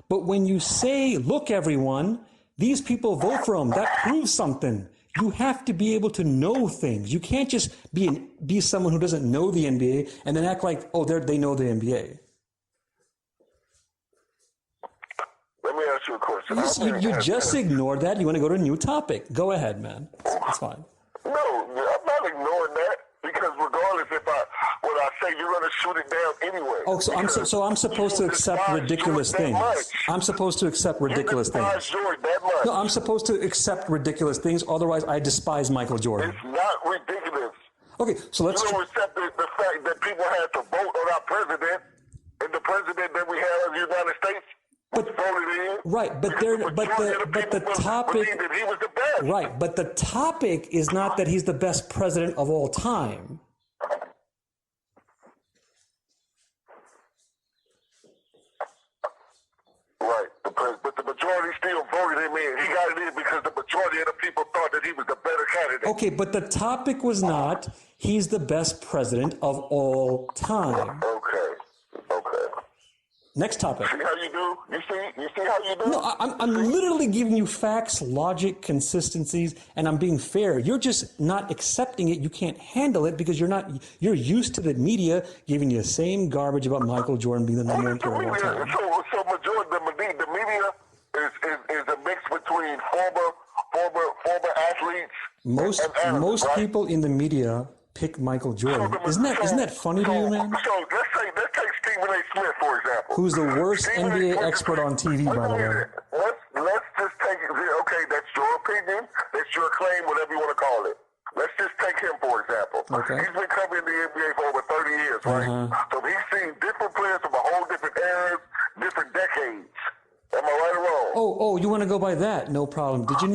But when you say, look, everyone, these people vote for him, that proves something. You have to be able to know things. You can't just be someone who doesn't know the NBA and then act like, oh, they know the NBA. Let me ask you a question. You just ignored that. You want to go to a new topic. Go ahead, man. It's fine. No, I'm not ignoring that because regardless what I say, you're going to shoot it down anyway. Oh, so I'm supposed to accept ridiculous things. I'm supposed to accept ridiculous things. No, I'm supposed to accept ridiculous things. Otherwise, I despise Michael Jordan. It's not ridiculous. Okay, so let's. You don't accept the fact that people had to vote on our president, and the president that we have of the United States voted in. Right, but the topic. That he was the best. Right, but the topic is not that he's the best president of all time. Right, but the majority still voted him in. He got it in because the majority of the people thought that he was the better candidate. Okay, but the topic was not he's the best president of all time. Okay. Next topic. See how you do? You see how you do? No, I'm literally giving you facts, logic, consistencies, and I'm being fair. You're just not accepting it. You can't handle it because you're used to the media giving you the same garbage about Michael Jordan being the number one player of all time. So majority the media is a mix between former athletes. Most people in the media pick Michael Jordan. Isn't that funny to you, man? So let's take Stephen A. Smith, for example. Who's the worst NBA expert on TV, by the way. Let's just take it. Okay, that's your opinion. That's your claim, whatever you want to call it. Let's just take him, for example. Okay. He's been covering the NBA for over 30 years, right? So he's seen different players from a whole different eras, different decades. Am I right or wrong? Oh, you want to go by that? No problem. Did you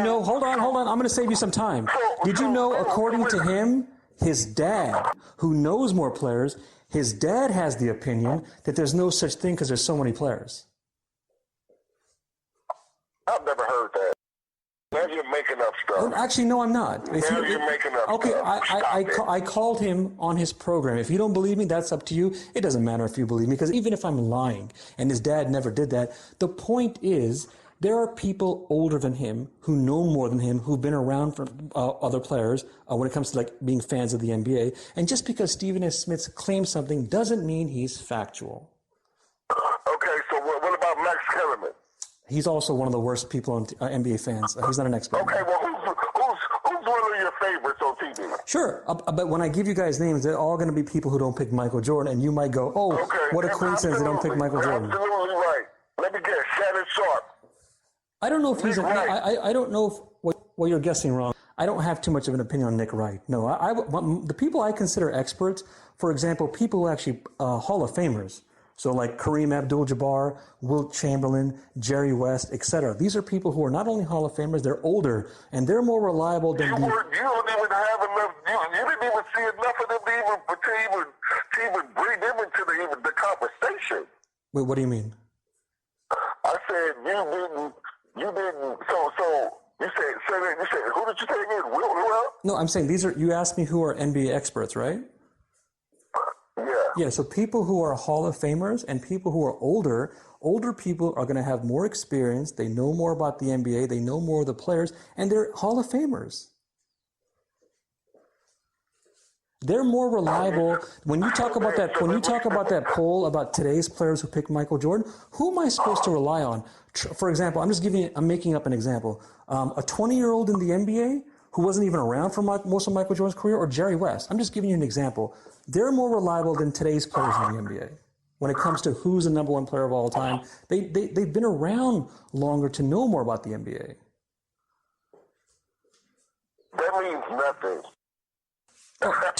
know hold on. I'm going to save you some time. Did you know, according to him, his dad, who knows more players, his dad has the opinion that there's no such thing because there's so many players. I've never heard that. Now you're making up stuff. Actually, no, I'm not. Now you're making up okay, stuff. I called him on his program. If you don't believe me, that's up to you. It doesn't matter if you believe me, because even if I'm lying and his dad never did that, the point is there are people older than him who know more than him, who've been around for other players when it comes to like being fans of the NBA. And just because Stephen A. Smith claims something doesn't mean he's factual. Okay, so what about Max Kellerman? He's also one of the worst people on NBA fans. He's not an expert. Okay, well, who's one of your favorites on TV? Sure, but when I give you guys names, they're all going to be people who don't pick Michael Jordan, and you might go, oh, okay, what a coincidence they don't pick Michael Jordan. Absolutely right. Let me guess, Shannon Sharp. I don't know if he's I don't know if what you're guessing wrong. I don't have too much of an opinion on Nick Wright. No, the people I consider experts, for example, people who actually Hall of Famers, So like Kareem Abdul-Jabbar, Wilt Chamberlain, Jerry West, etc. These are people who are not only Hall of Famers, they're older, and they're more reliable than You don't even have enough. You didn't even see enough of them to even bring them into the conversation. Wait, what do you mean? I said you didn't. So you said who did you say again? Will? No, I'm saying you asked me who are NBA experts, right? Yeah. Yeah, so people who are Hall of Famers and people who are older people are going to have more experience. They know more about the NBA. They know more of the players, and they're Hall of Famers. They're more reliable. When you talk about that poll about today's players who picked Michael Jordan, who am I supposed to rely on? For example, I'm making up an example. A 20-year-old in the NBA who wasn't even around for most of Michael Jordan's career, or Jerry West. I'm just giving you an example. They're more reliable than today's players in the NBA. When it comes to who's the number one player of all time, they've been around longer to know more about the NBA. That means nothing.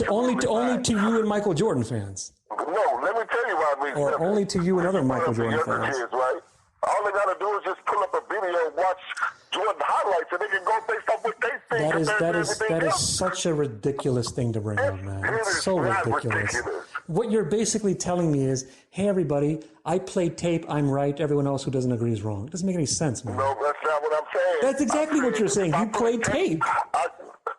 Only to you and Michael Jordan fans. No, let me tell you why it means or nothing. only to you and other Michael Jordan fans. Kids, right? All they got to do is just pull up a video and watch Jordan highlights, and they can go based off what they think. That is such a ridiculous thing to bring up, man. It's so ridiculous. What you're basically telling me is, hey, everybody, I played tape, I'm right, everyone else who doesn't agree is wrong. It doesn't make any sense, man. No, that's not what I'm saying. That's exactly what you're saying. You played tape.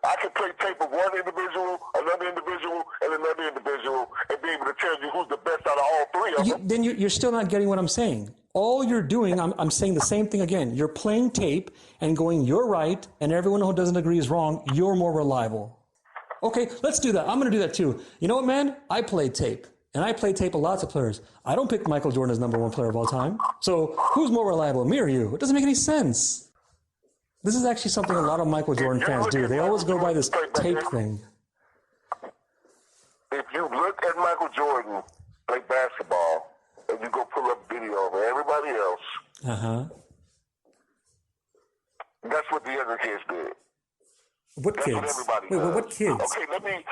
I can play tape of one individual, another individual, and another individual, and be able to tell you who's the best out of all three of them. Then you're still not getting what I'm saying. All you're doing, I'm saying the same thing again. You're playing tape and going, you're right, and everyone who doesn't agree is wrong. You're more reliable. Okay, let's do that. I'm going to do that too. You know what, man? I played tape, and I played tape with lots of players. I don't pick Michael Jordan as number one player of all time. So who's more reliable, me or you? It doesn't make any sense. This is actually something a lot of Michael Jordan fans do. They always go by this tape thing. If you look at Michael Jordan play basketball, and you go pull up video of everybody else, that's what the other kids did. What That's kids? what everybody Wait, does. what kids? Okay, let me.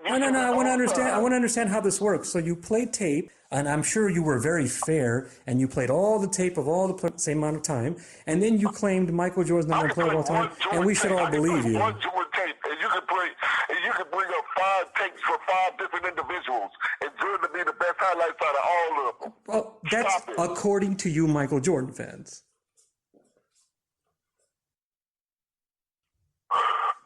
No. I want to understand. I want to understand how this works. So you played tape, and I'm sure you were very fair, and you played all the tape of all the same amount of time, and then you claimed Michael Jordan's number one player of all time, and we should all believe you. One Jordan tape, and you can bring up 5 tapes for 5 different individuals, and Jordan to be the best highlights out of all of them. Well, that's according to you, Michael Jordan fans.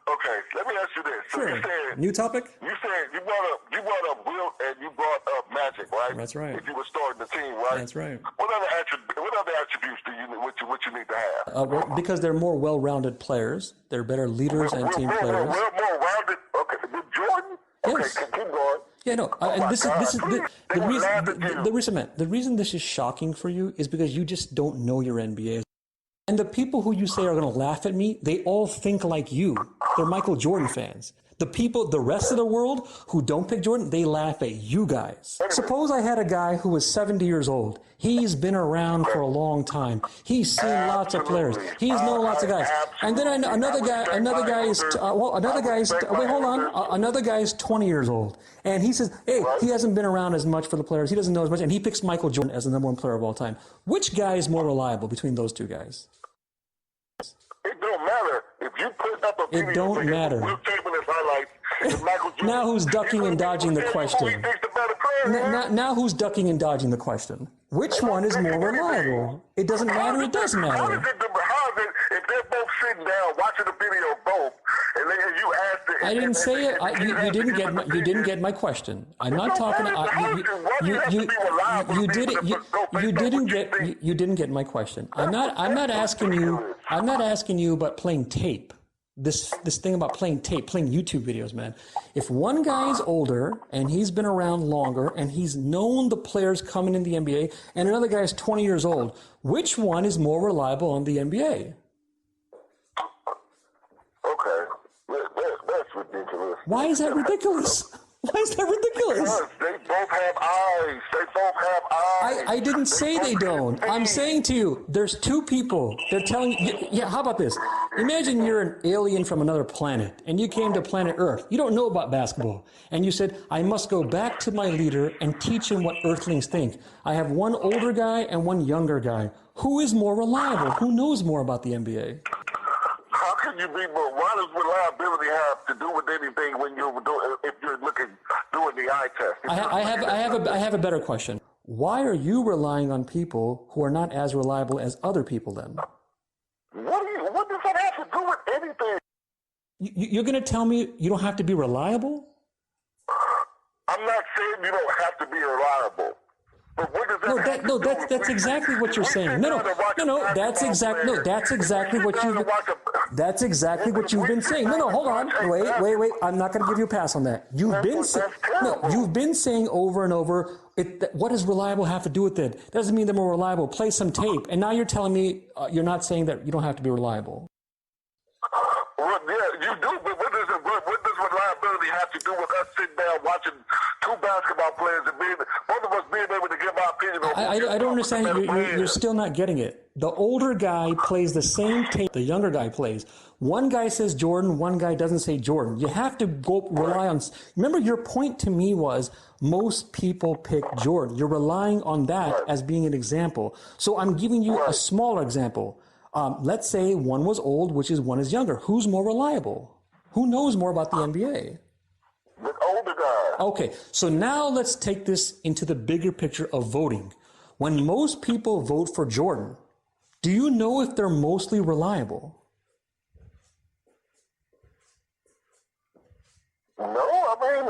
Okay, let me ask you this. So Sure. you said, New topic? you brought up Wilt and you brought up Magic, right? That's right. If you were starting the team, right? That's right. What other attributes do you what you need to have? Well, because they're more well-rounded players. They're better leaders and team players. More rounded. Okay, with Jordan. Yes. Okay, keep going. Yeah, no. And this is the reason this is shocking for you is because you just don't know your NBA. And the people who you say are going to laugh at me, they all think like you. They're Michael Jordan fans. The rest of the world who don't pick Jordan, they laugh at you guys. Suppose I had a guy who was 70 years old. He's been around for a long time. He's seen lots of players. He's known lots of guys. And then another guy's 20 years old. And he says, hey, he hasn't been around as much for the players. He doesn't know as much. And he picks Michael Jordan as the number one player of all time. Which guy is more reliable between those two guys? It don't matter. If you put up a video, It don't matter. Wilt Chamberlain's highlights, and Michael Jordan, Now who's ducking and dodging the question? Now who's ducking and dodging the question? Which one is more reliable? It doesn't matter. It does matter. How is it if they're both sitting down watching the video both, and you ask it? I didn't say it. You didn't get my question. I'm not talking. You didn't get my question. I'm not asking you. I'm not asking you about playing tape. This thing about playing tape, playing YouTube videos, man. If one guy is older and he's been around longer and he's known the players coming in the NBA, and another guy is 20 years old, which one is more reliable on the NBA? Okay, that's ridiculous. Why is that ridiculous? Why is that ridiculous? Because they both have eyes. They both have eyes. I didn't say they don't. I'm saying to you, there's two people. They're telling you, yeah, how about this? Imagine you're an alien from another planet and you came to planet Earth. You don't know about basketball. And you said, I must go back to my leader and teach him what Earthlings think. I have one older guy and one younger guy. Who is more reliable? Who knows more about the NBA? How can you be more? Why does reliability have to do with anything when you're doing, if you're doing the eye test? I have a better question. Why are you relying on people who are not as reliable as other people then? What does that have to do with anything? You're going to tell me you don't have to be reliable? I'm not saying you don't have to be reliable. But what does that that's exactly what you're saying. No, that's exactly what you've been saying. No, hold on. Wait. I'm not going to give you a pass on that. You've been saying over and over, what does reliable have to do with it? Doesn't mean they're more reliable. Play some tape. And now you're telling me you're not saying that you don't have to be reliable. Well, yeah, you do, but what does reliability have to do with us sitting down watching two basketball players and both of us being able to give our opinion on I don't understand. You're still not getting it. The older guy plays the same tape the younger guy plays. One guy says Jordan, one guy doesn't say Jordan. You have to go rely on. Remember, your point to me was most people pick Jordan. You're relying on that as being an example. So I'm giving you a smaller example. Let's say one was old, which is one is younger. Who's more reliable? Who knows more about the NBA? The older guy. Okay, so now let's take this into the bigger picture of voting. When most people vote for Jordan, do you know if they're mostly reliable? No, I mean,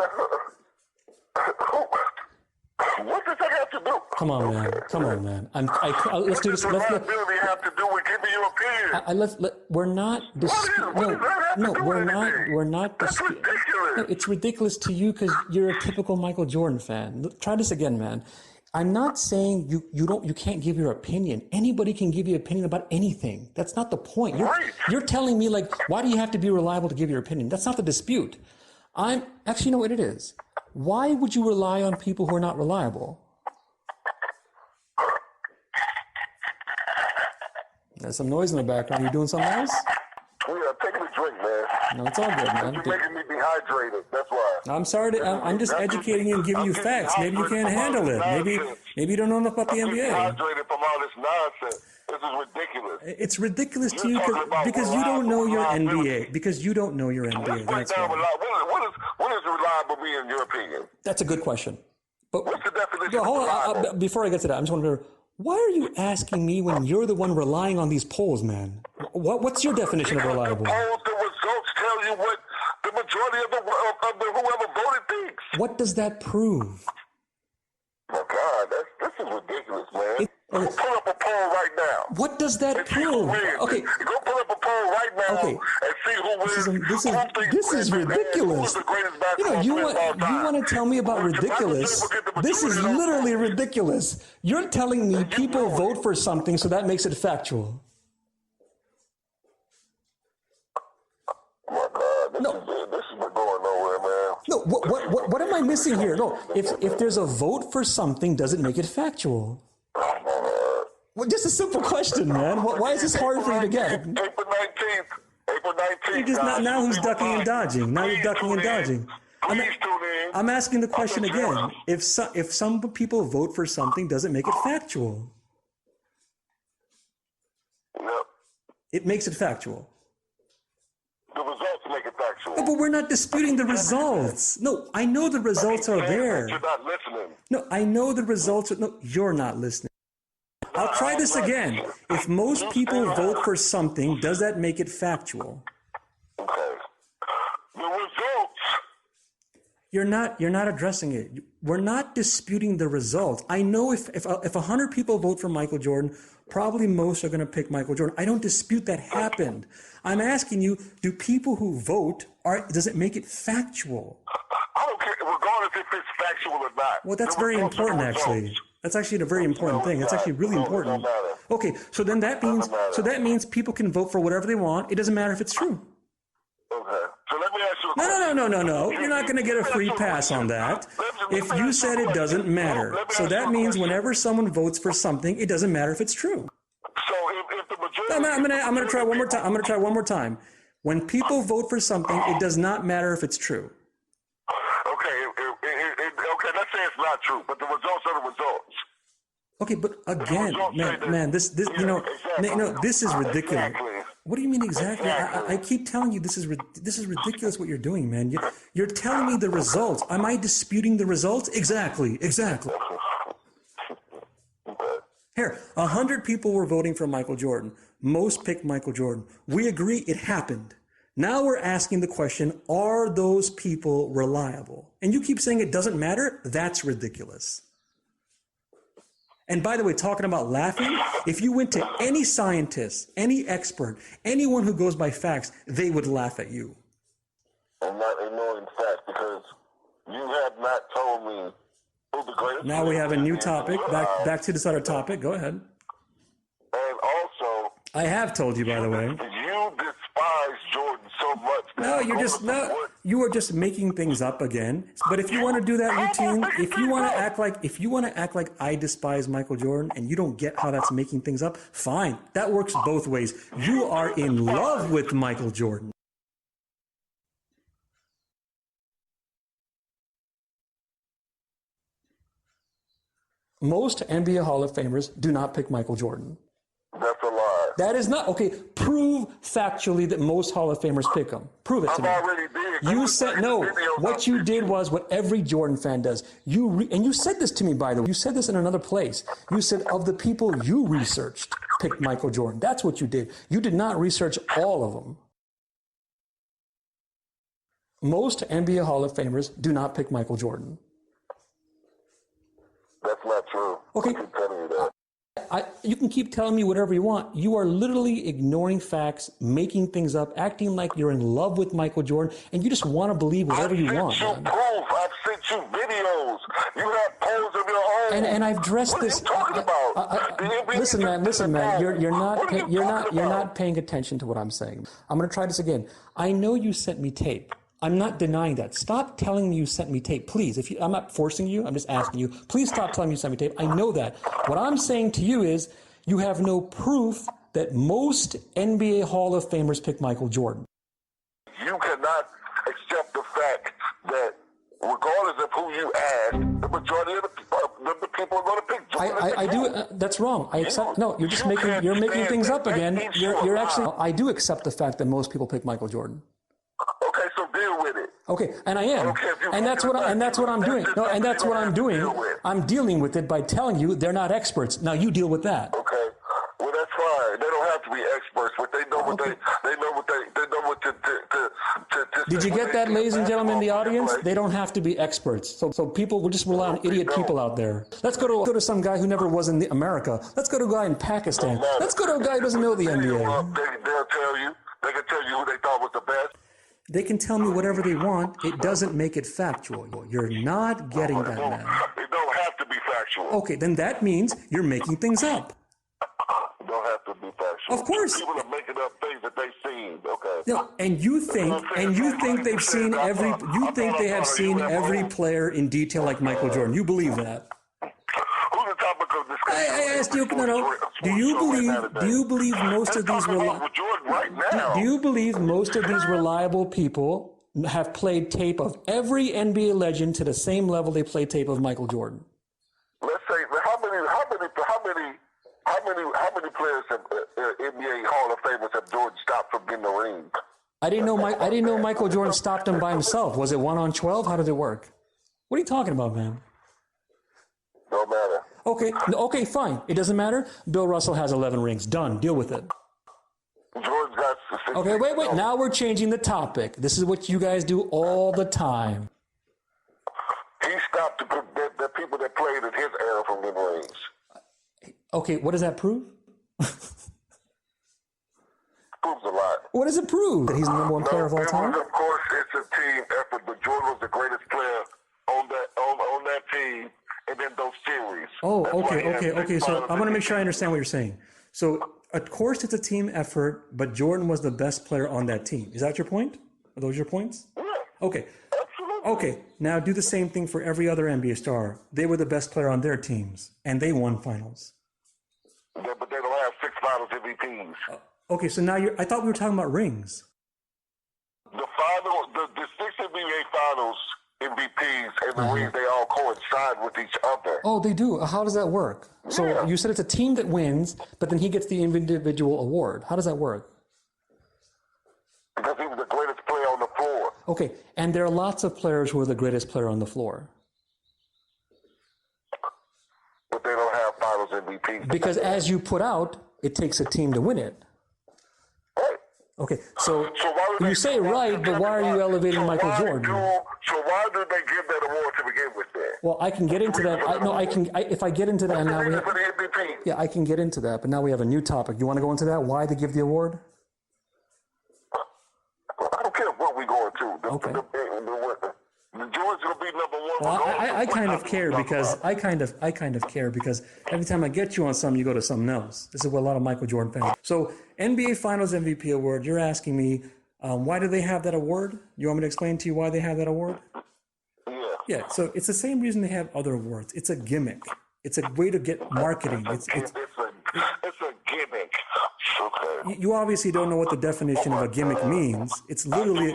what does that have to do? Come on, man. Let's do this. What does reliability have to do with giving your opinion? We're not. We're not. That's ridiculous. No, it's ridiculous to you because you're a typical Michael Jordan fan. Try this again, man. I'm not saying you can't give your opinion. Anybody can give you an opinion about anything. That's not the point. You're telling me, like, why do you have to be reliable to give your opinion? That's not the dispute. You know what it is. Why would you rely on people who are not reliable? There's some noise in the background. You doing something else? Yeah, taking a drink, man. No, it's all good, man. You're making me dehydrated. That's why. I'm sorry. I'm just educating you and giving you facts. Maybe you can't handle it. Maybe you don't know enough about the NBA. I'm dehydrated from all this nonsense. This is ridiculous. It's ridiculous to you because you don't know your NBA. Because you don't know your NBA. That's why. What is reliable mean in your opinion? That's a good question. But what's the definition of reliable? Before I get to that, I'm just wondering, why are you asking me when you're the one relying on these polls, man? What's your definition of reliable? The results tell you what the majority of the whoever voted thinks. What does that prove? Oh God, this is ridiculous, man. Go pull up a poll right now. What does that prove? Okay. Go pull up a poll right now and see who wins. This is ridiculous. You want to tell me about ridiculous? This is literally ridiculous. You're telling me people vote for something, so that makes it factual. Oh my God, this is not going nowhere, man. No, what am I missing here? No, if there's a vote for something, does it make it factual? Well, just a simple question, man. Why is this hard for you to get? April 19th. Now who's ducking and dodging? Now you're ducking and dodging. I'm asking the question again. If some people vote for something, does it make it factual? Yep. It makes it factual. The results make it factual. No, but we're not disputing the results. No, I know the results are there. You're not listening. No, I know the results are... No, you're not listening. I'll try this again. If most people vote for something, does that make it factual? Okay. The results. You're not addressing it. We're not disputing the results. I know if 100 people vote for Michael Jordan, probably most are going to pick Michael Jordan. I don't dispute that happened. I'm asking you, do people who vote, does it make it factual? I don't care, regardless if it's factual or not. Well, that's very important, actually. That's actually a very important thing. That's actually really important. Okay, so then that means people can vote for whatever they want. It doesn't matter if it's true. Okay. So let me ask you a No. You're not going to get a free pass on that. If you said it doesn't matter. So that means whenever someone votes for something, it doesn't matter if it's true. So if the majority... I'm going to try one more time. I'm going to try one more time. When people vote for something, it does not matter if it's true. Okay, let's say it's not true, but the results are the results. Okay, but again, man, this this is ridiculous. Exactly. What do you mean exactly? I keep telling you this is ridiculous what you're doing, man. You're telling me the results. Am I disputing the results? Exactly. Here, 100 people were voting for Michael Jordan. Most picked Michael Jordan. We agree it happened. Now we're asking the question, are those people reliable? And you keep saying it doesn't matter? That's ridiculous. And by the way, talking about laughing, if you went to any scientist, any expert, anyone who goes by facts, they would laugh at you. I'm not ignoring facts because you have not told me who the greatest... Now we have a new topic. Back to this other topic. Go ahead. And also... I have told you, by the way. You despise Jordan so much. You are just making things up again. But if you want to do that routine, if you want to act like I despise Michael Jordan and you don't get how that's making things up, fine. That works both ways. You are in love with Michael Jordan. Most NBA Hall of Famers do not pick Michael Jordan. That's a lie. That is not okay. Prove factually that most Hall of Famers pick him. Prove it to me. Already did. You said no. What you did was what every Jordan fan does. And you said this to me, by the way. You said this in another place. You said of the people you researched, picked Michael Jordan. That's what you did. You did not research all of them. Most NBA Hall of Famers do not pick Michael Jordan. That's not true. Okay. I keep telling you that. You can keep telling me whatever you want. You are literally ignoring facts, making things up, acting like you're in love with Michael Jordan, and you just want to believe whatever you want. I've sent you proof. I've sent you videos. You have polls of your own. And I've addressed this. What are you talking about? Listen, man. You're not paying attention to what I'm saying. I'm going to try this again. I know you sent me tape. I'm not denying that. Stop telling me you sent me tape, please. I'm not forcing you. I'm just asking you. Please stop telling me you sent me tape. I know that. What I'm saying to you is you have no proof that most NBA Hall of Famers pick Michael Jordan. You cannot accept the fact that regardless of who you ask, the majority of the people are going to pick Jordan. I do. That's wrong. I accept. No, you're just making things up again. You're actually. I do accept the fact that most people pick Michael Jordan. Okay, so deal with it. Okay, and I am, and that's what I'm doing. No, and that's what I'm doing. I'm dealing with it by telling you they're not experts. Now you deal with that. Okay, well that's fine. They don't have to be experts, but they know what they know what to. Did you get that, ladies and gentlemen in the audience? They don't have to be experts. So people will just rely on idiot people out there. Let's go to some guy who never was in America. Let's go to a guy in Pakistan. Let's go to a guy who doesn't know the NBA. They'll tell you. They can tell you who they thought was the best. They can tell me whatever they want. It doesn't make it factual. You're not getting that, man. It don't have to be factual. Okay, then that means you're making things up. It don't have to be factual. Of course. People are making up things that they've seen. Okay. No, and you think they've seen every. You think they have seen every player in detail like Michael Jordan. You believe that? Who's the topic of discussion? I asked you. No. Do you believe most of these reliable people have played tape of every NBA legend to the same level they played tape of Michael Jordan? Let's say how many players have NBA Hall of Famers have Jordan stopped from getting the ring? I didn't know Michael Jordan stopped him by himself. Was it 1 on 12? How did it work? What are you talking about, man? Don't matter. Okay, fine. It doesn't matter. Bill Russell has 11 rings. Done. Deal with it. Jordan's got 16. Okay, wait. Now we're changing the topic. This is what you guys do all the time. He stopped the people that played in his era from getting rings. Okay, what does that prove? Proves a lot. What does it prove? That he's the number one player of all time? Of course, it's a team effort, but Jordan was the greatest player on that team. And then those series. Oh, okay. So I want to make sure I understand what you're saying. So, of course, it's a team effort, but Jordan was the best player on that team. Is that your point? Are those your points? Yeah. Okay. Absolutely. Okay. Now do the same thing for every other NBA star. They were the best player on their teams, and they won finals. Yeah, but they don't have 6 finals MVPs. Okay, so now I thought we were talking about rings. The 6 NBA finals MVPs and the rings, they all coincide with each other. Oh, they do. How does that work? So you said it's a team that wins, but then he gets the individual award. How does that work? Because he was the greatest player on the floor. Okay, and there are lots of players who are the greatest player on the floor. But they don't have finals MVPs. Because as you put out, it takes a team to win it. Right. Okay, so why would you say right, but why are you elevating Michael Jordan? So why did they give that award to begin with then? Well, I can get into that. If I get into that, and now we For the MVP. yeah, I can get into that. But now we have a new topic. You want to go into that? Why they give the award? I don't care what we going to. Okay. The George will be number one. Well, I kind of care because I kind of care because every time I get you on something, you go to something else. This is what a lot of Michael Jordan fans. So NBA Finals MVP award. You're asking me why do they have that award? You want me to explain to you why they have that award? Yeah. Yeah. So it's the same reason they have other awards. It's a gimmick. It's a way to get marketing. It's a gimmick. Okay. You obviously don't know what the definition of a gimmick means. It's literally.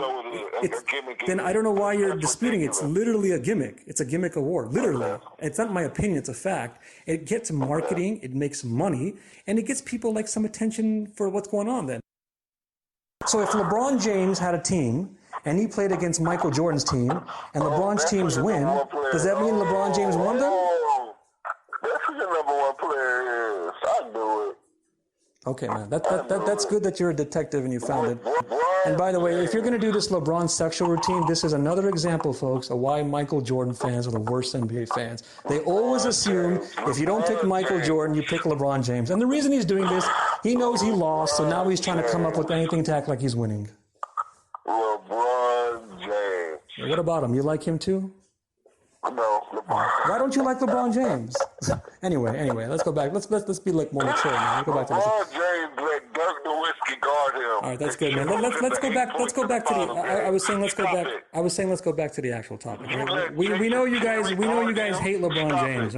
Then I don't know why you're disputing it. It's literally a gimmick. It's a gimmick award. Literally. It's not my opinion. It's a fact. It gets marketing. It makes money. And it gets people like some attention for what's going on then. So if LeBron James had a team and he played against Michael Jordan's team and LeBron's teams win, does that mean LeBron James won them? That's who your number one player is. I knew it. Okay, man. That's good that you're a detective and you found it. And by the way, if you're going to do this LeBron sexual routine, this is another example, folks, of why Michael Jordan fans are the worst NBA fans. They always assume if you don't pick Michael Jordan, you pick LeBron James. And the reason he's doing this, he knows he lost, so now he's trying to come up with anything to act like he's winning. LeBron James. What about him? You like him too? No, LeBron. Why don't you like LeBron James? Anyway, let's go back. Let's be like more mature, man. Let's go back to this. LeBron James let Dirk Nowitzki guard him. All right, that's good, man. Let's go back. Let's go back to the. I was saying let's go back. I was saying let's go back to the actual topic. Right? We know you guys. We know you guys hate LeBron James.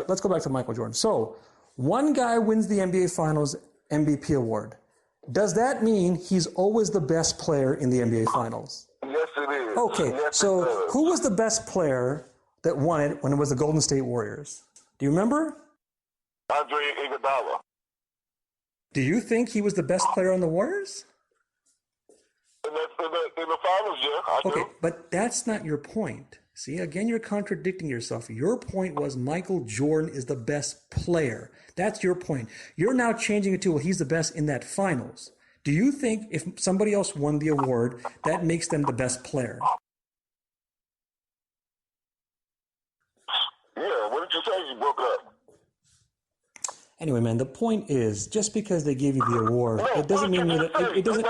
Let's go back to Michael Jordan. So, one guy wins the NBA Finals MVP award. Does that mean he's always the best player in the NBA Finals? Yes, it is. Okay, yes, so who was the best player that won it when it was the Golden State Warriors? Do you remember? Andre Iguodala. Do you think he was the best player on the Warriors? In the finals, yeah, I do. Okay, but that's not your point. See, again, you're contradicting yourself. Your point was Michael Jordan is the best player. That's your point. You're now changing it to, well, he's the best in that finals. Do you think if somebody else won the award, that makes them the best player? Yeah, what did you say? You broke up. Anyway, man, the point is, just because they gave you the award, it doesn't mean that it doesn't.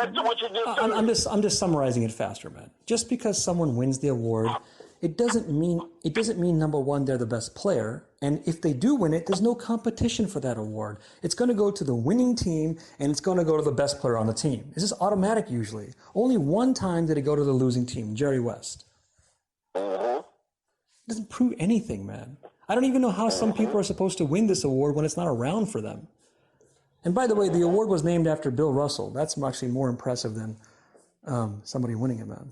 I'm just summarizing it faster, man. Just because someone wins the award, it doesn't mean number one they're the best player. And if they do win it, there's no competition for that award. It's going to go to the winning team, and it's going to go to the best player on the team. This is automatic usually. Only one time did it go to the losing team, Jerry West. It doesn't prove anything, man. I don't even know how some people are supposed to win this award when it's not around for them. And by the way, the award was named after Bill Russell. That's actually more impressive than somebody winning it, man.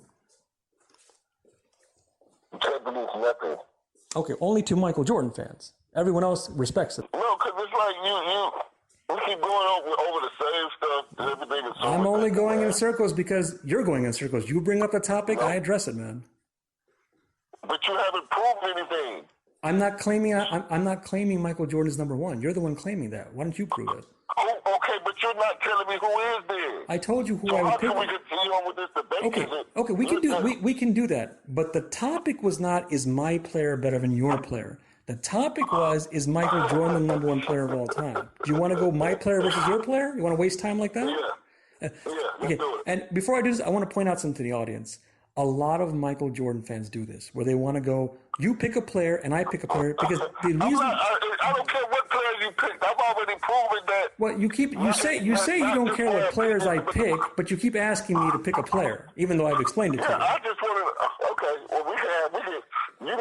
Can't believe nothing. Okay, only to Michael Jordan fans. Everyone else respects it. No, because it's like you keep going over the same stuff. Everything is so I'm only going in circles because you're going in circles. You bring up a topic, I address it, man. But you haven't proved anything. I'm not claiming Michael Jordan is number one. You're the one claiming that. Why don't you prove it? Oh, okay, but you're not telling me who is there. I told you who So I how would pick. can we continue on with this debate? Okay, we can do that. But the topic was not, is my player better than your player? The topic was, is Michael Jordan the number one player of all time? Do you want to go my player versus your player? You want to waste time like that? Yeah, Okay, let's do it. and before I do this, I want to point out something to the audience. A lot of Michael Jordan fans do this, where they want to go, you pick a player and I pick a player, because the reason... I don't care what player you picked. I've already proven that. Well, you say you don't care what players I pick, but you keep asking me to pick a player, even though I've explained it to you. I just want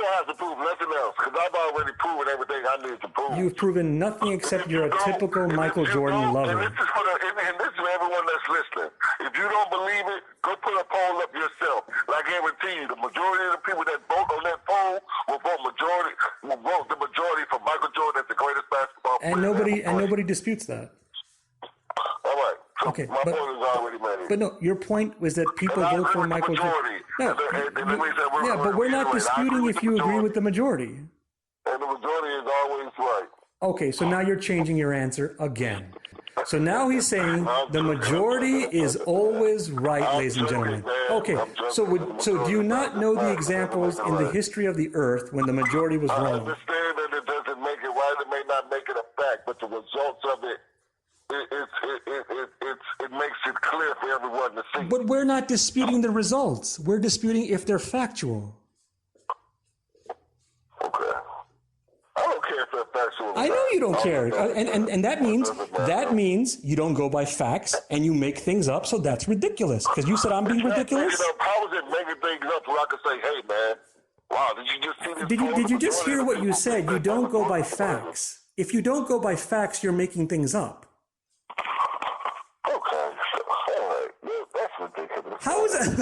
don't have to prove nothing else because I've already proven everything I need to prove. You've proven nothing except you're a typical Michael Jordan lover. And this is for everyone that's listening. If you don't believe it, go put a poll up yourself. I guarantee you, the majority of the people that vote on that poll will vote the majority for Michael Jordan as the greatest basketball player. And nobody disputes that. All right. So Okay, my point is already made. But no, your point was that people vote for Michael Jordan. No, but we're not disputing if you agree with the majority. And the majority is always right. Okay, so now you're changing your answer again. So now he's saying the majority is always right, ladies and gentlemen. Okay, so do you not know the examples in the history of the earth when the majority was I wrong? understand that it doesn't make it right. It may not make it a fact, but the results of it, it makes it clear for everyone to see. But we're not disputing the results. We're disputing if they're factual. Okay. I don't care if they're factual. I know you don't care. And that means you don't go by facts and you make things up, so that's ridiculous. Because you said I'm being ridiculous? How is it making things up where I can say, hey, man, wow, did you just see this? Did you just hear what you said? You don't go by facts. If you don't go by facts, you're making things up. Okay. All right. That's ridiculous.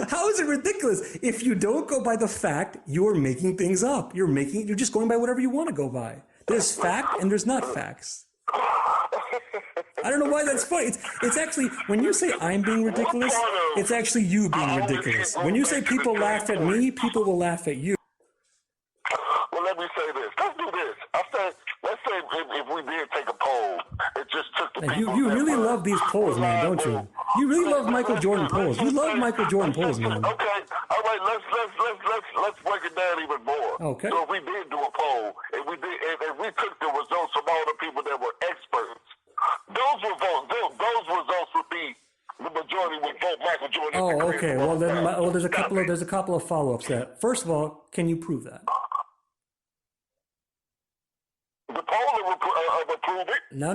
How is it ridiculous? If you don't go by the fact, you're making things up. You're just going by whatever you want to go by. There's fact and there's not facts. I don't know why that's funny. It's actually, when you say I'm being ridiculous, it's actually you being ridiculous. When you say people laugh at me, people will laugh at you. Well, let me say this. Let's do this. Let's say if we did take a poll, it just took the people. You really love these polls, man, don't you? You really love Michael Jordan polls. You love Michael Jordan polls, man. Okay, all right. Let's break it down even more. Okay. So if we did do a poll, if we took the results from all the people that were experts, those results would be the majority would vote Michael Jordan. Oh, okay. Well, then, there's a couple of follow-ups to that. First of all, can you prove that? The poll approved it. No.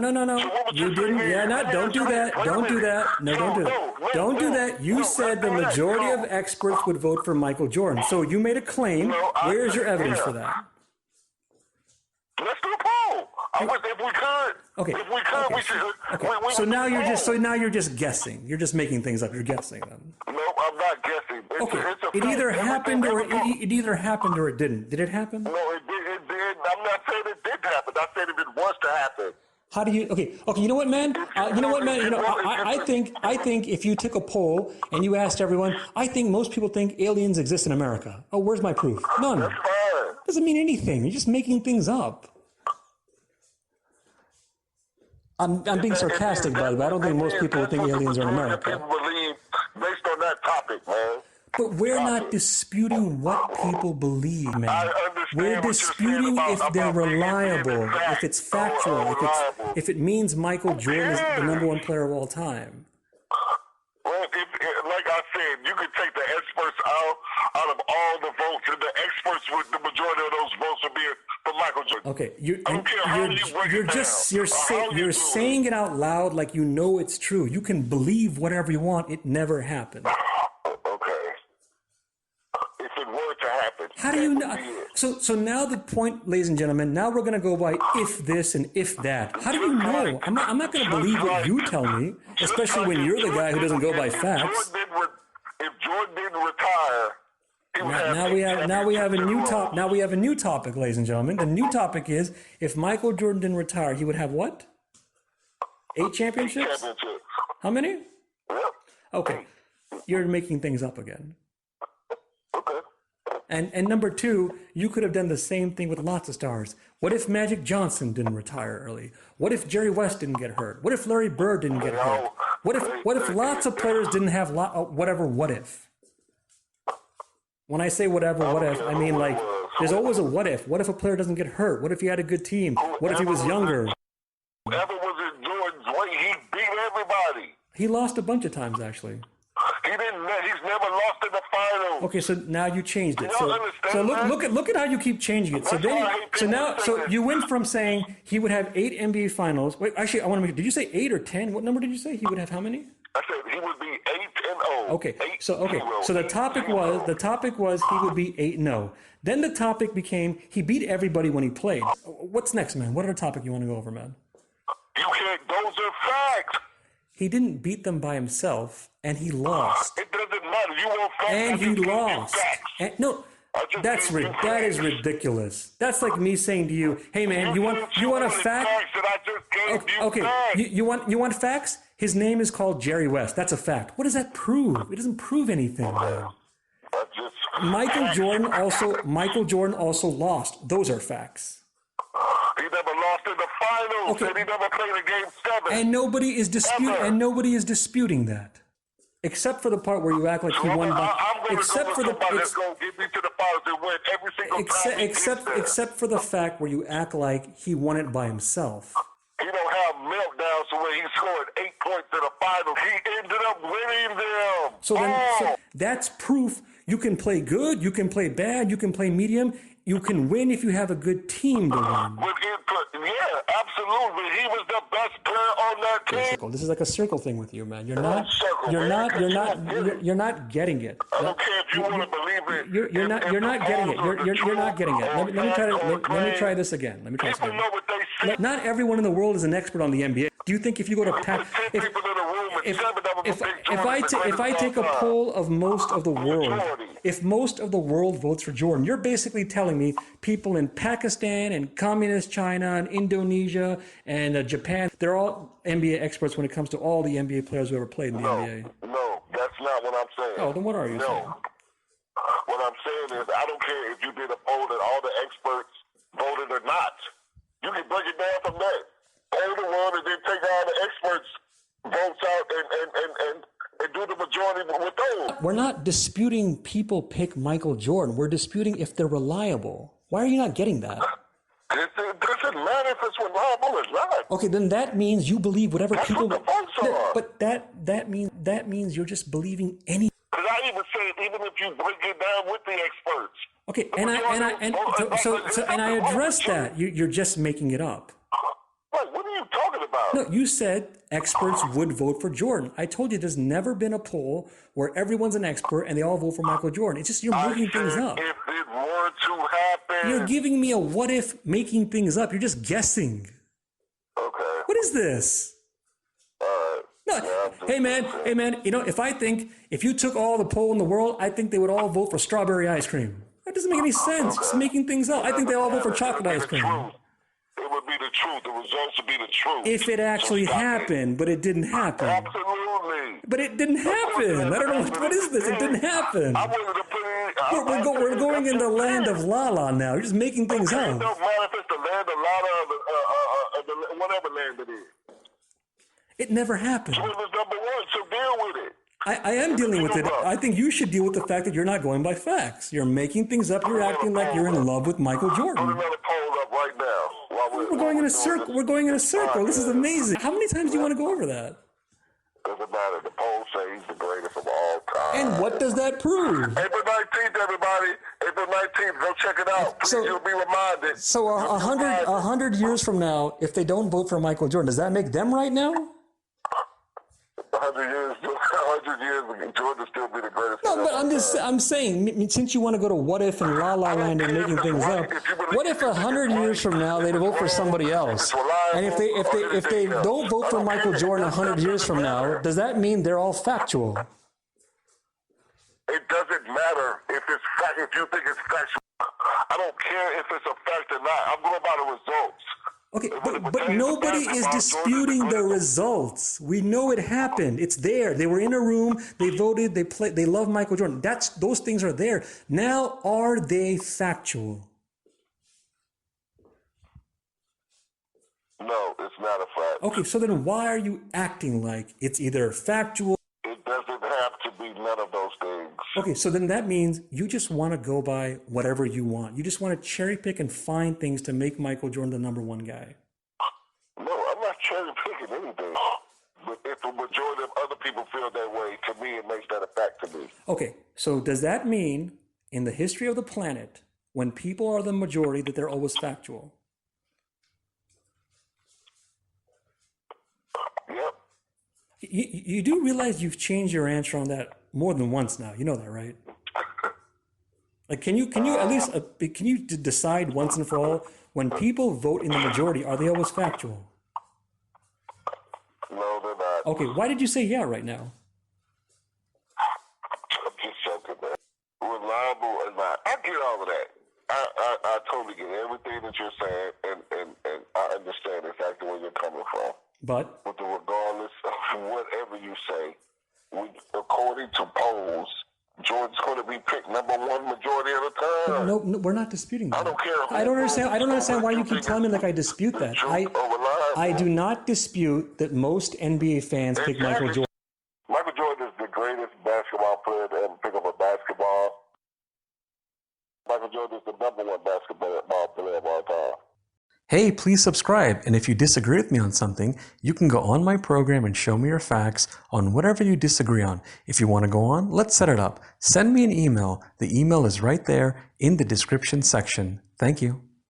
You didn't. Yeah, don't do that. Don't do that. No, don't do that. Don't do that. You said the majority of experts would vote for Michael Jordan. So you made a claim. Where's your evidence for that? Let's do a poll. If we could. Okay. If we could, we should. Okay. So now you're just guessing. You're just making things up. You're guessing them. No, I'm not guessing. Okay. It either happened or it didn't. Did it happen? No, it did. I'm not saying it did happen. I said if it was to happen. How do you? Okay. You know what, man? I think if you took a poll and you asked everyone, I think most people think aliens exist in America. Oh, where's my proof? None. That's fine. Doesn't mean anything. You're just making things up. I'm being sarcastic, by the way. I don't think most people would think aliens are in America. People believe based on that topic, man. But we're not disputing what people believe, man. I understand. We're disputing if they're reliable, if it's factual, if it means Michael Jordan is the number one player of all time. Well, like I said, you could take the experts out of all the votes, and the experts would the majority of those votes would be for Michael Jordan. Okay, you're saying it out loud like you know it's true. You can believe whatever you want. It never happened. How do you know? So now the point, ladies and gentlemen, now we're going to go by if this and if that. How do you know? I'm not going to believe what you tell me, especially when you're the guy who doesn't go by facts. If Jordan didn't retire, now we have a new topic, ladies and gentlemen. The new topic is if Michael Jordan didn't retire, he would have what? 8 championships? How many? Yep. Okay. You're making things up again. Okay. And number 2, you could have done the same thing with lots of stars. What if Magic Johnson didn't retire early? What if Jerry West didn't get hurt? What if Larry Bird didn't get hurt? What if lots of players didn't have whatever what if? When I say whatever what if, I mean like there's always a what if. What if a player doesn't get hurt? What if he had a good team? What if he was younger? Whoever was in Jordan's way, he beat everybody. He lost a bunch of times actually. He's never lost in the finals. Okay, so now you changed it. So understand look at how you keep changing it. So you went from saying he would have 8 NBA finals. Wait, actually, I want to make. Did you say 8 or 10? What number did you say he would have? How many? I said he would be 8-0. Okay, so the topic was he would be 8-0. Then the topic became he beat everybody when he played. What's next, man? What other topic you want to go over, man? You can't. Those are facts. He didn't beat them by himself, and he lost. It doesn't matter. You want facts. And he lost. And, no, that is ridiculous. That's like me saying to you, "Hey, man, you want a fact?" Okay, you want facts? His name is called Jerry West. That's a fact. What does that prove? It doesn't prove anything, man. Michael Jordan also lost. Those are facts. He never lost in the finals. Okay. And he never played a game 7. And nobody is disputing that. Except for the part where you act like he won by. Except for the except for the fact where you act like he won it by himself. He don't have meltdowns where he scored 8 points in the final. He ended up winning them. So that's proof you can play good, you can play bad, you can play medium. You can win if you have a good team to win. With input, yeah, absolutely. He was the best player on that team. This is like a circle thing with you, man. You're not getting it. I don't care if you want to believe it. You're not getting it. You're not getting it. Let me try this again. People know what they say. Not everyone in the world is an expert on the NBA. Do you think if you go to if I take a poll of most of the world, if most of the world votes for Jordan, you're basically telling me people in Pakistan and communist China and Indonesia and Japan, they're all NBA experts when it comes to all the NBA players who ever played in the NBA. No, that's not what I'm saying. Oh, then what are you saying? What I'm saying is I don't care if you did a poll that all the experts voted or not. You can break it down from there. Poll the world and then take all the experts votes out and do the majority with those. We're not disputing people pick Michael Jordan. We're disputing if they're reliable. Why are you not getting that? It doesn't matter if it's reliable or not. Okay, then that means you believe whatever That's people. What the votes are. But that means you're just believing any. Because I even say even if you break it down with the experts. Okay, and I addressed that. You're just making it up. What are you talking about? No, you said experts would vote for Jordan. I told you there's never been a poll where everyone's an expert and they all vote for Michael Jordan. It's just you're making things up. If it were to happen. You're giving me a what if making things up. You're just guessing. Okay. What is this? No, hey man, if you took all the poll in the world, I think they would all vote for strawberry ice cream. That doesn't make any sense. Just making things up. I think they all vote for chocolate ice cream. It would be the truth. The results would be the truth. If it actually happened, but it didn't happen. Absolutely. But it didn't happen. I don't know. What is this? It didn't happen. We're going in the land of La-La now. You're just making things up. It don't matter if it's the land of La-La or whatever land it is. It never happened. Jordan was number 1, so deal with it. I am dealing with it. I think you should deal with the fact that you're not going by facts. You're making things up. You're acting like you're in love with Michael Jordan. Put another poll up right now. We're going in a circle. We're going in a circle. This is amazing. How many times do you want to go over that? Doesn't matter. The polls say he's the greatest of all time. And what does that prove? April 19th, everybody. April 19th. Go check it out. Please, you'll be reminded. So 100 years from now, if they don't vote for Michael Jordan, does that make them right now? 100 years, Jordan still be the greatest. No, but I'm saying, since you want to go to what if and La La Land and making things up, what if 100 years from now they vote for somebody else? And if they don't vote for Michael Jordan 100 years from now, does that mean they're all factual? It doesn't matter if it's fact. If you think it's factual, I don't care if it's a fact or not. I'm going by the results. Okay, but nobody is disputing the results. We know it happened. It's there. They were in a room. They voted. They played. They love Michael Jordan. Those things are there. Now, are they factual? No, it's not a fact. Okay, so then why are you acting like it's either factual? It doesn't have to be none of those things. Okay, so then that means you just want to go by whatever you want. You just want to cherry pick and find things to make Michael Jordan the number 1 guy. No, I'm not cherry picking anything. But if the majority of other people feel that way, to me, it makes that a fact to me. Okay, so does that mean in the history of the planet, when people are the majority, that they're always factual? Yep. You do realize you've changed your answer on that more than once now. You know that, right? Like, can you at least can you decide once and for all when people vote in the majority, are they always factual? No, they're not. Okay, why did you say yeah right now? I'm just joking, man. Reliable or not, I get all of that. I totally get everything that you're saying, and I understand exactly where you're coming from. But Regardless of whatever you say, according to polls, Jordan's going to be picked number one majority of the time. no, we're not disputing that. I don't care. I don't understand why you keep telling me like I dispute that. I do not dispute that most NBA fans pick Michael Jordan. Michael Jordan is the greatest basketball player to ever pick up a basketball. Michael Jordan is the number one basketball player of all time. Hey, please subscribe, and if you disagree with me on something, you can go on my program and show me your facts on whatever you disagree on. If you want to go on, let's set it up. Send me an email. The email is right there in the description section. Thank you.